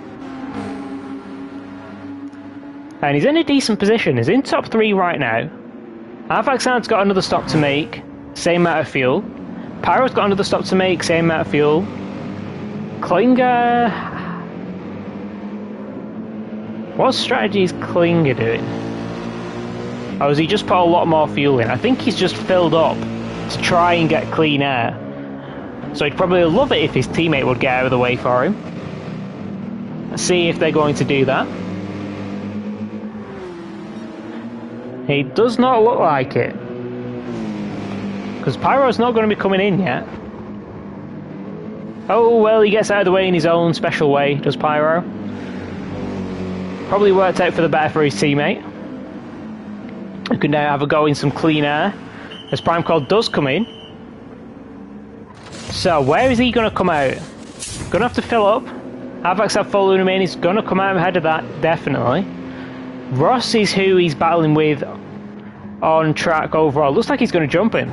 And he's in a decent position. He's in top 3 right now. Alphaxan's got another stop to make, same amount of fuel. Pyro's got another stop to make, same amount of fuel. Klinger... What strategy is Klinger doing? Or has he just put a lot more fuel in? I think he's just filled up to try and get clean air. So he'd probably love it if his teammate would get out of the way for him. Let's see if they're going to do that. He does not look like it. Because Pyro's not going to be coming in yet. Oh, well, he gets out of the way in his own special way, does Pyro. Probably worked out for the better for his teammate. Who can now have a go in some clean air. As Primecall does come in. So, where is he going to come out? Going to have to fill up. Avax have full Luna main. He's going to come out ahead of that, definitely. Ross is who he's battling with on track overall. Looks like he's going to jump in.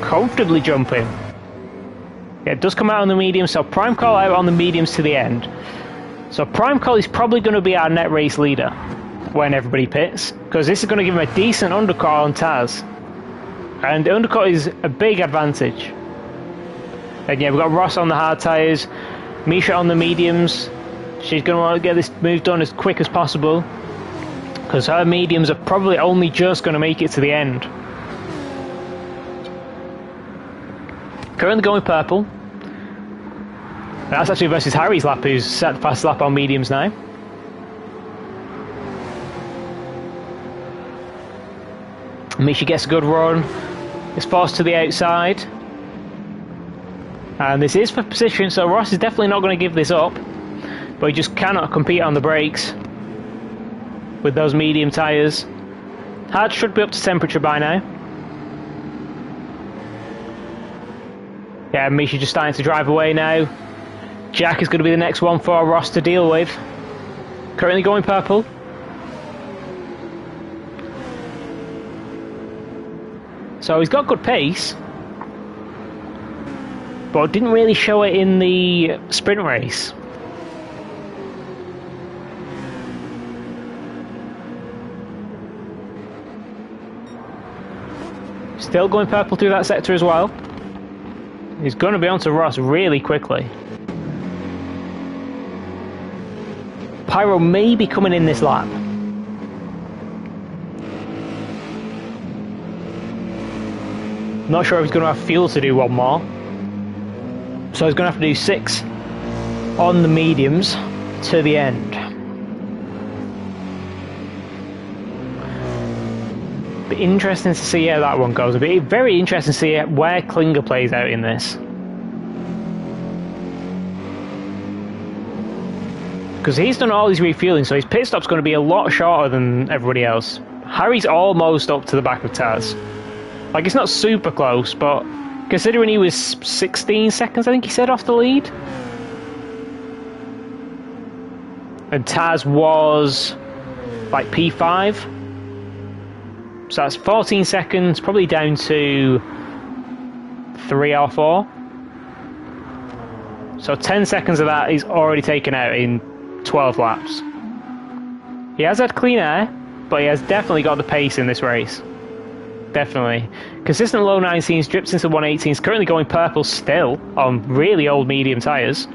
Comfortably jump in. Yeah, it does come out on the medium, so Primecall out on the mediums to the end. So Primecall is probably going to be our net race leader when everybody pits, because this is going to give him a decent undercut on Taz. And the undercut is a big advantage. And yeah, we've got Ross on the hard tyres, Misha on the mediums. She's going to want to get this move done as quick as possible, because her mediums are probably only just going to make it to the end. Currently going purple. That's actually versus Harry's lap, who's set the fast lap on mediums now. Misha gets a good run. Is forced to the outside. And this is for position, so Ross is definitely not going to give this up. But he just cannot compete on the brakes with those medium tyres. Hard should be up to temperature by now. Yeah, Misha just starting to drive away now. Jack is going to be the next one for Ross to deal with. Currently going purple. So he's got good pace, but didn't really show it in the sprint race. Still going purple through that sector as well. He's going to be onto Ross really quickly. Pyro may be coming in this lap. Not sure if he's going to have fuel to do one more. So he's going to have to do 6 on the mediums to the end. Be interesting to see how that one goes. It'll be very interesting to see where Klinger plays out in this. Because he's done all his refueling, so his pit stop's going to be a lot shorter than everybody else. Harry's almost up to the back of Taz. Like, it's not super close, but considering he was 16 seconds, I think he said, off the lead. And Taz was like P5. So that's 14 seconds, probably down to 3 or 4. So 10 seconds of that is already taken out in 12 laps. He has had clean air, but he has definitely got the pace in this race. Definitely. Consistent low 19s, drips into 118s, currently going purple still on really old medium tyres.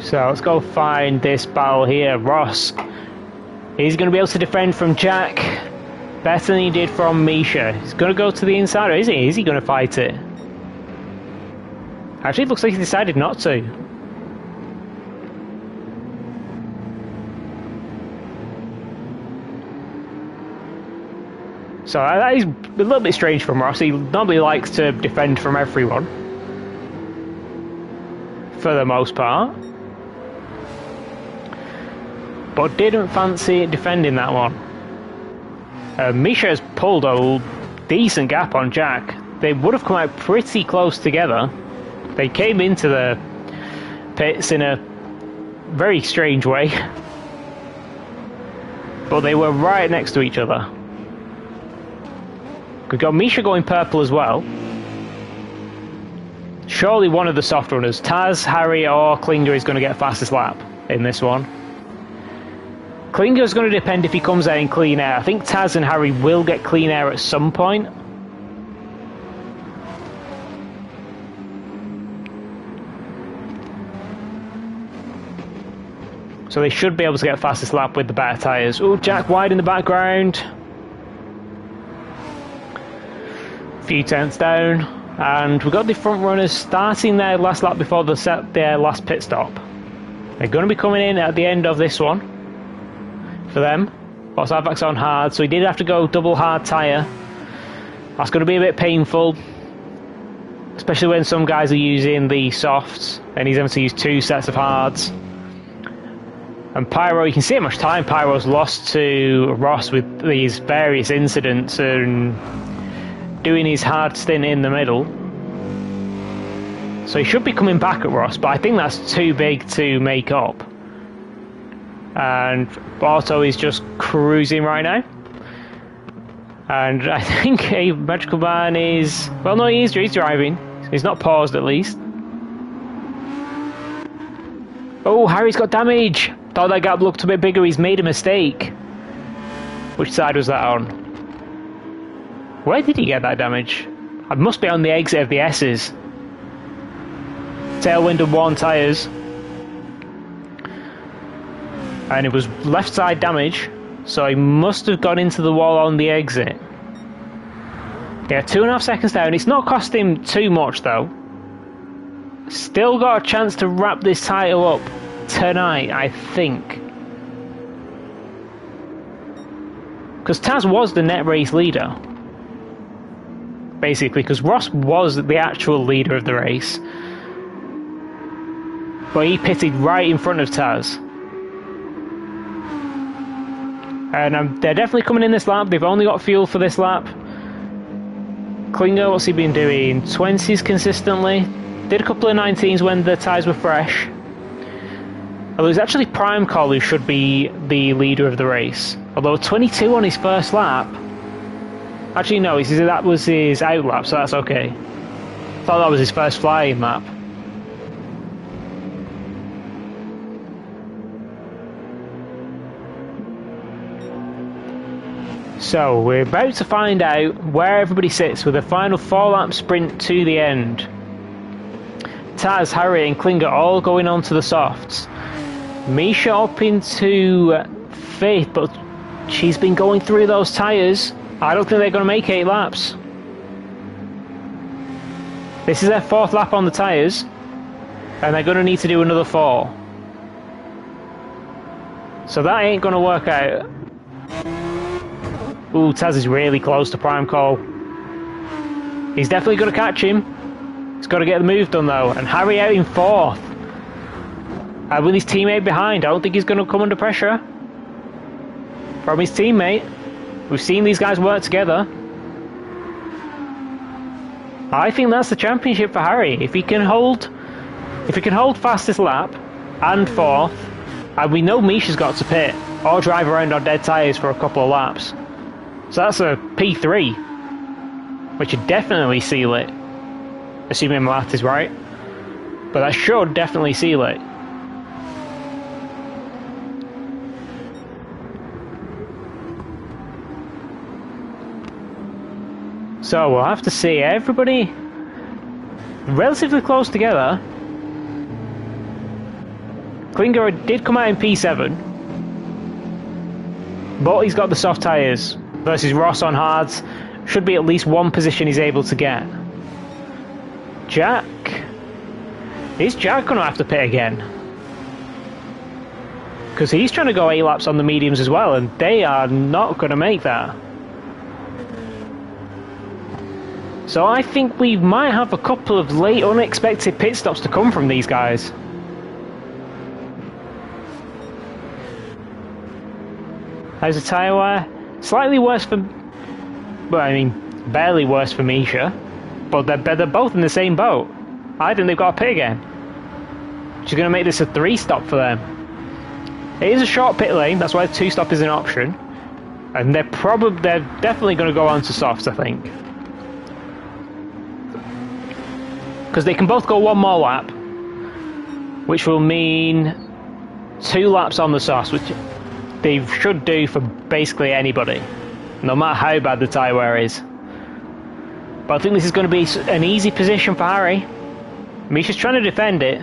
So let's go find this battle here. Ross. He's going to be able to defend from Jack better than he did from Misha. He's going to go to the inside, or is he? Is he going to fight it? Actually, it looks like he decided not to. So that is a little bit strange from Ross. He normally likes to defend from everyone, for the most part, but didn't fancy defending that one. Misha has pulled a decent gap on Jack. They would have come out pretty close together. They came into the pits in a very strange way, but they were right next to each other. We've got Misha going purple as well. Surely one of the soft runners, Taz, Harry or Klinger, is going to get fastest lap in this one. Klinger is going to depend if he comes out in clean air. I think Taz and Harry will get clean air at some point. So they should be able to get fastest lap with the better tyres. Oh, Jack wide in the background. Few tenths down, and we've got the front runners starting their last lap before they set their last pit stop. They're going to be coming in at the end of this one for them. Boss Avax on hard, so he did have to go double hard tyre. That's going to be a bit painful, especially when some guys are using the softs and he's having to use 2 sets of hards. And Pyro, you can see how much time Pyro's lost to Ross with these various incidents and doing his hard stint in the middle. So he should be coming back at Ross, but I think that's too big to make up. And Otto is just cruising right now. And I think a Magical Man is... Well, no, he's driving. He's not paused, at least. Oh, Harry's got damage! Thought that gap looked a bit bigger. He's made a mistake. Which side was that on? Where did he get that damage? It must be on the exit of the S's. Tailwind and 1 tyres. And it was left side damage, so he must have gone into the wall on the exit. Yeah, 2.5 seconds down. It's not cost him too much though. Still got a chance to wrap this title up tonight, I think. Because Taz was the net race leader. Basically, because Ross was the actual leader of the race. But he pitted right in front of Taz. And they're definitely coming in this lap. They've only got fuel for this lap. Klinger, what's he been doing? 20s consistently. Did a couple of 19s when the tyres were fresh. Although it's actually Prime Call who should be the leader of the race. Although 22 on his first lap. Actually, no, that was his out lap, so that's okay. Thought that was his first flying lap. So, we're about to find out where everybody sits with a final 4-lap sprint to the end. Taz, Harry and Klinger all going on to the softs. Misha up into 5th, but she's been going through those tyres. I don't think they're going to make 8 laps. This is their 4th lap on the tyres, and they're going to need to do another 4. So that ain't going to work out. Ooh, Taz is really close to Prime Call. He's definitely going to catch him. He's got to get the move done though, and Harry out in 4th. And with his teammate behind, I don't think he's going to come under pressure from his teammate. We've seen these guys work together. I think that's the championship for Harry. If he can hold fastest lap and fourth, and we know Misha's got to pit or drive around on dead tyres for a couple of laps. So that's a P3, which would definitely seal it, assuming my math is right. But that should definitely seal it. So we'll have to see. Everybody relatively close together. Klinger did come out in P7, but he's got the soft tyres versus Ross on hards. Should be at least one position he's able to get. Jack. Is Jack going to have to pit again? Because he's trying to go 8 laps on the mediums as well, and they are not going to make that. So I think we might have a couple of late unexpected pit stops to come from these guys. How's the tyre wear? Slightly worse for... well, I mean, barely worse for Misha. But they're both in the same boat. I think they've got to pit again. Which is going to make this a 3-stop for them. It is a short pit lane, that's why the 2-stop is an option. And they're definitely going to go on to softs, I think. Because they can both go one more lap, which will mean 2 laps on the softs, which they should do for basically anybody, no matter how bad the tyre wear is. But I think this is going to be an easy position for Harry. Misha's trying to defend it.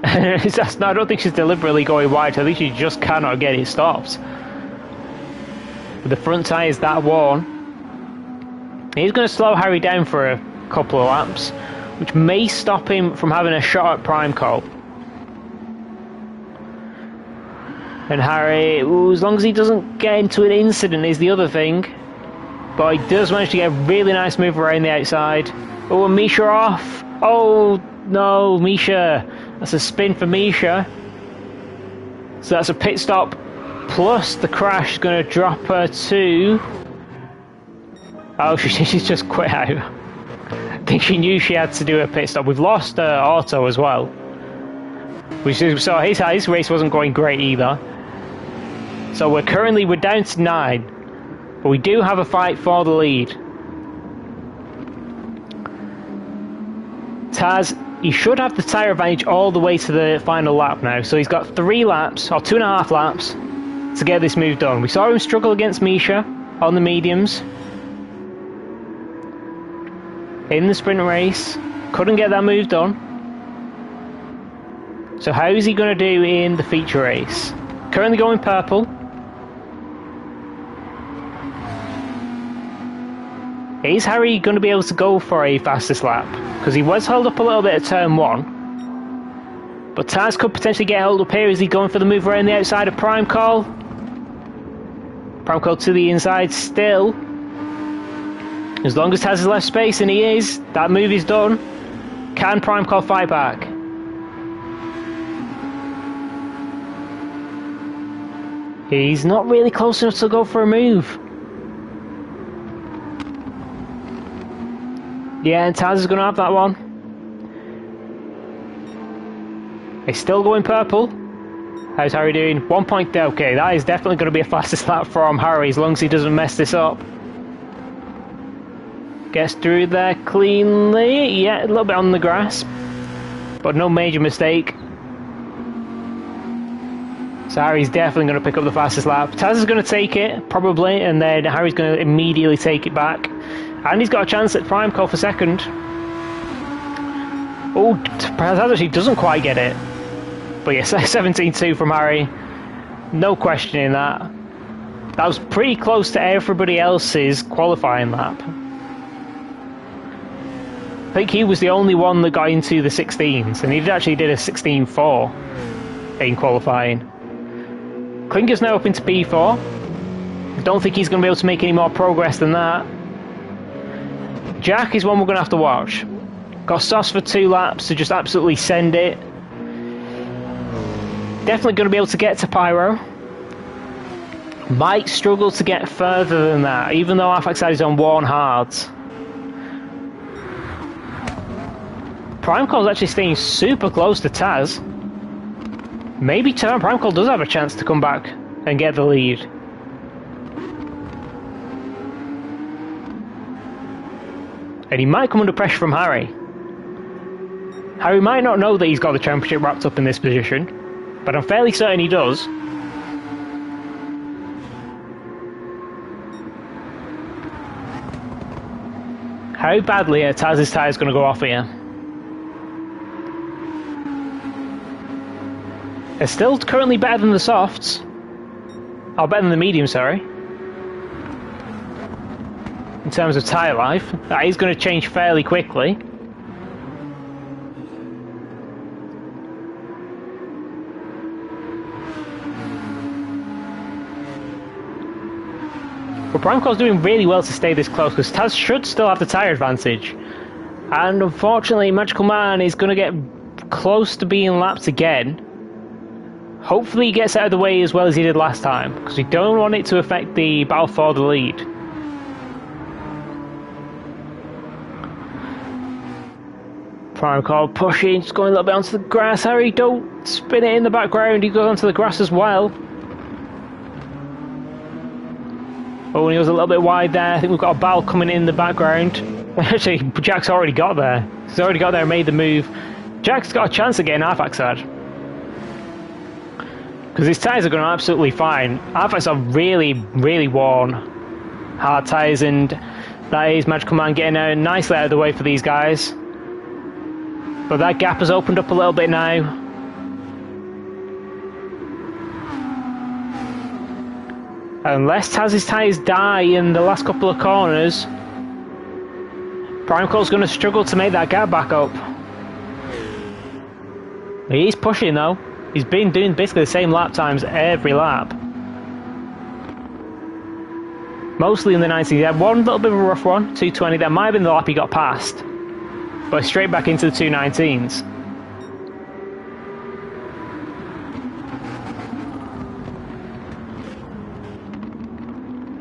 No, I don't think she's deliberately going wide. I think she just cannot get it stopped. With the front tyres that worn, he's going to slow Harry down for a couple of laps, which may stop him from having a shot at prime call. And Harry, as long as he doesn't get into an incident, is the other thing. But he does manage to get a really nice move around the outside. Oh, and Misha off. Oh no, Misha. That's a spin for Misha. So that's a pit stop plus the crash is going to drop her to... oh, she's just quit out. I think she knew she had to do a pit stop. We've lost Auto as well. Which is, so his race wasn't going great either. So we're down to 9. But we do have a fight for the lead. Taz, he should have the tyre advantage all the way to the final lap now. So he's got 3 laps, or 2.5 laps, to get this move done. We saw him struggle against Misha on the mediums. In the sprint race. Couldn't get that move done. So how is he going to do in the feature race? Currently going purple. Is Harry going to be able to go for a fastest lap? Because he was held up a little bit at turn 1. But Taz could potentially get held up here. Is he going for the move around the outside of Prime Call? Prime Call to the inside still. As long as Taz has left space, and he is, that move is done. Can Prime Call fight back? He's not really close enough to go for a move. Yeah, and Taz is going to have that one. He's still going purple. How's Harry doing? 1 point. Okay, that is definitely going to be a fastest lap from Harry as long as he doesn't mess this up. Gets through there cleanly. Yeah, a little bit on the grass, but no major mistake. So Harry's definitely going to pick up the fastest lap. Taz is going to take it, probably, and then Harry's going to immediately take it back. And he's got a chance at Prime Call for second. Oh, Taz actually doesn't quite get it. But yes, 17-2 from Harry. No questioning that. That was pretty close to everybody else's qualifying lap. I think he was the only one that got into the 16s, and he actually did a 16.4 in qualifying. Klinger's now up into P4. I don't think he's going to be able to make any more progress than that. Jack is one we're going to have to watch. Got Sauce for 2 laps to just absolutely send it. definitely going to be able to get to Pyro. Might struggle to get further than that, even though Arfaxad is on worn hards. Primecall's actually staying super close to Taz. Maybe Primecall does have a chance to come back and get the lead. And he might come under pressure from Harry. Harry might not know that he's got the championship wrapped up in this position, but I'm fairly certain he does. How badly are Taz's tyres going to go off here? They're still currently better than the softs. Oh, better than the medium, sorry. In terms of tyre life. That is going to change fairly quickly. But Primecall's doing really well to stay this close, because Taz should still have the tyre advantage. And unfortunately, Magical Man is going to get close to being lapped again. Hopefully he gets out of the way as well as he did last time, because we don't want it to affect the battle for the lead. Primecall pushing, just going a little bit onto the grass. Harry, don't spin it in the background, he goes onto the grass as well. Oh, and he was a little bit wide there. I think we've got a battle coming in the background. Actually, Jack's already got there. He's already got there and made the move. Jack's got a chance of getting Arfaxad. Because his tyres are going absolutely fine. Arfax are really, really worn. Hard tyres, and that is Magical Man getting out nicely out of the way for these guys. But that gap has opened up a little bit now. Unless Taz's tyres die in the last couple of corners, Primecall's going to struggle to make that gap back up. He's pushing though. He's been doing basically the same lap times every lap. Mostly in the 90s. He had one little bit of a rough one, 220. That might have been the lap he got past. But straight back into the 219s.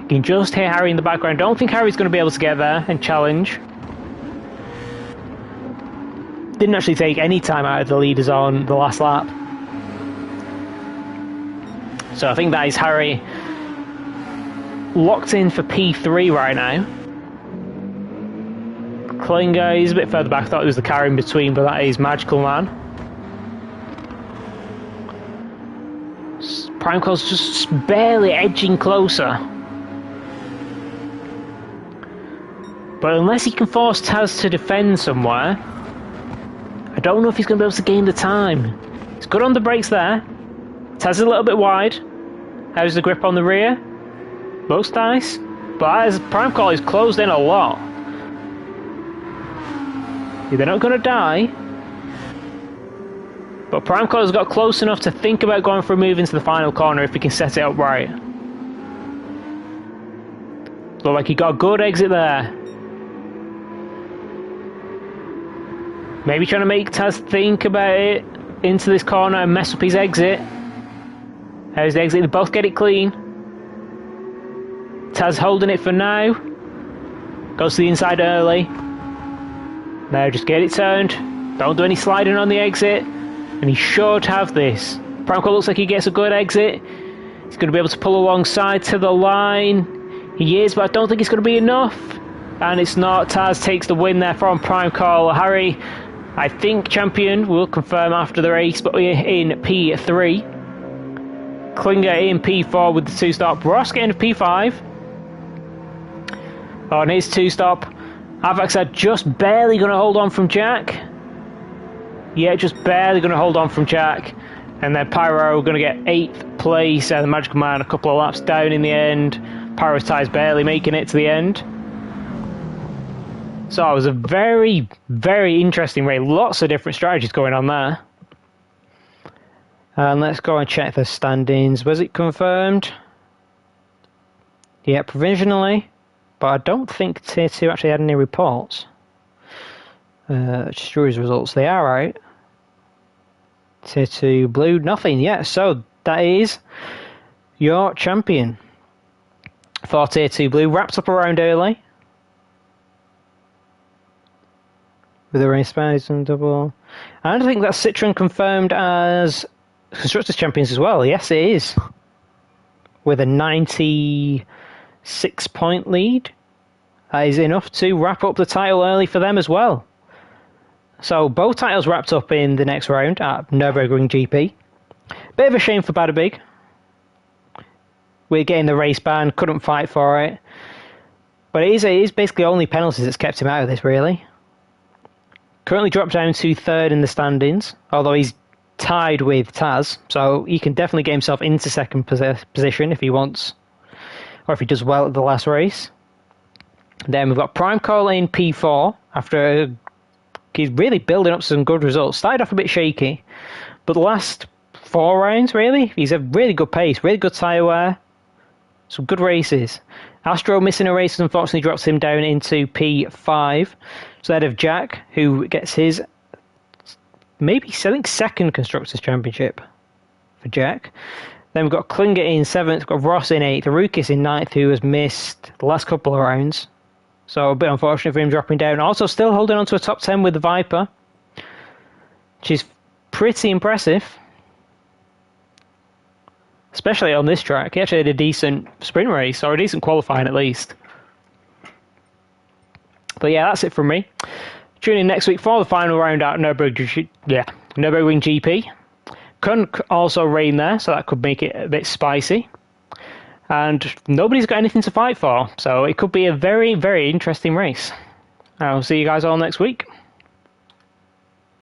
You can just hear Harry in the background. Don't think Harry's going to be able to get there and challenge. Didn't actually take any time out of the leaders on the last lap. So I think that is Harry locked in for P3 right now. Klinger, he's a bit further back. I thought it was the car in between, but that is Magical Man. Primecall's just barely edging closer. But unless he can force Taz to defend somewhere, I don't know if he's going to be able to gain the time. He's good on the brakes there. Taz is a little bit wide. How's the grip on the rear? Looks nice. But as Primecall is closed in a lot. They're not going to die. But Primecall has got close enough to think about going for a move into the final corner if he can set it up right. Look like he got a good exit there. Maybe trying to make Taz think about it into this corner and mess up his exit. How's the exit? They both get it clean. Taz holding it for now. Goes to the inside early. Now just get it turned. Don't do any sliding on the exit. And he should have this. Primecall looks like he gets a good exit. He's going to be able to pull alongside to the line. He is, but I don't think it's going to be enough. And it's not. Taz takes the win there from Primecall. Harry, I think champion, will confirm after the race, but we're in P3. Klinger in P4 with the 2-stop. Ross getting a P5. Oh, and his 2-stop. Arfaxad just barely going to hold on from Jack. Yeah, just barely going to hold on from Jack. And then Pyro going to get 8th place. And the Magical Man a couple of laps down in the end. Pyro's tyres barely making it to the end. So it was a very, very interesting race. Lots of different strategies going on there. And let's go and check the standings. Was it confirmed? Yeah, provisionally. But I don't think Tier 2 actually had any reports. Jury's results, they are out. Tier 2 blue, nothing yet. So that is your champion for Tier 2 blue. Wrapped up around early. With a race pace and double. And I think that's Citroen confirmed as Constructors Champions as well. Yes, it is. With a 96-point lead. That is enough to wrap up the title early for them as well. So both titles wrapped up in the next round at Nürburgring GP. Bit of a shame for Badabig. We're getting the race ban, couldn't fight for it. But it is basically only penalties that's kept him out of this, really. Currently dropped down to third in the standings, although he's tied with Taz, so he can definitely get himself into second position if he wants, or if he does well at the last race. Then we've got Prime Call in P4 after he's really building up some good results. Started off a bit shaky, but the last 4 rounds, really, he's a really good pace, really good tyre wear, some good races. Astro missing a race unfortunately drops him down into P5. So ahead of Jack, who gets his maybe second Constructors Championship for Jack. Then we've got Klinger in 7th, we've got Ross in 8th, Rukis in 9th, who has missed the last couple of rounds. So a bit unfortunate for him dropping down. Also still holding on to a top 10 with the Viper, which is pretty impressive. Especially on this track. He actually had a decent sprint race, or a decent qualifying at least. But yeah, that's it from me. Tune in next week for the final round at Nürburgring GP. Couldn't also rain there, so that could make it a bit spicy. And nobody's got anything to fight for, so it could be a very, very interesting race. I'll see you guys all next week.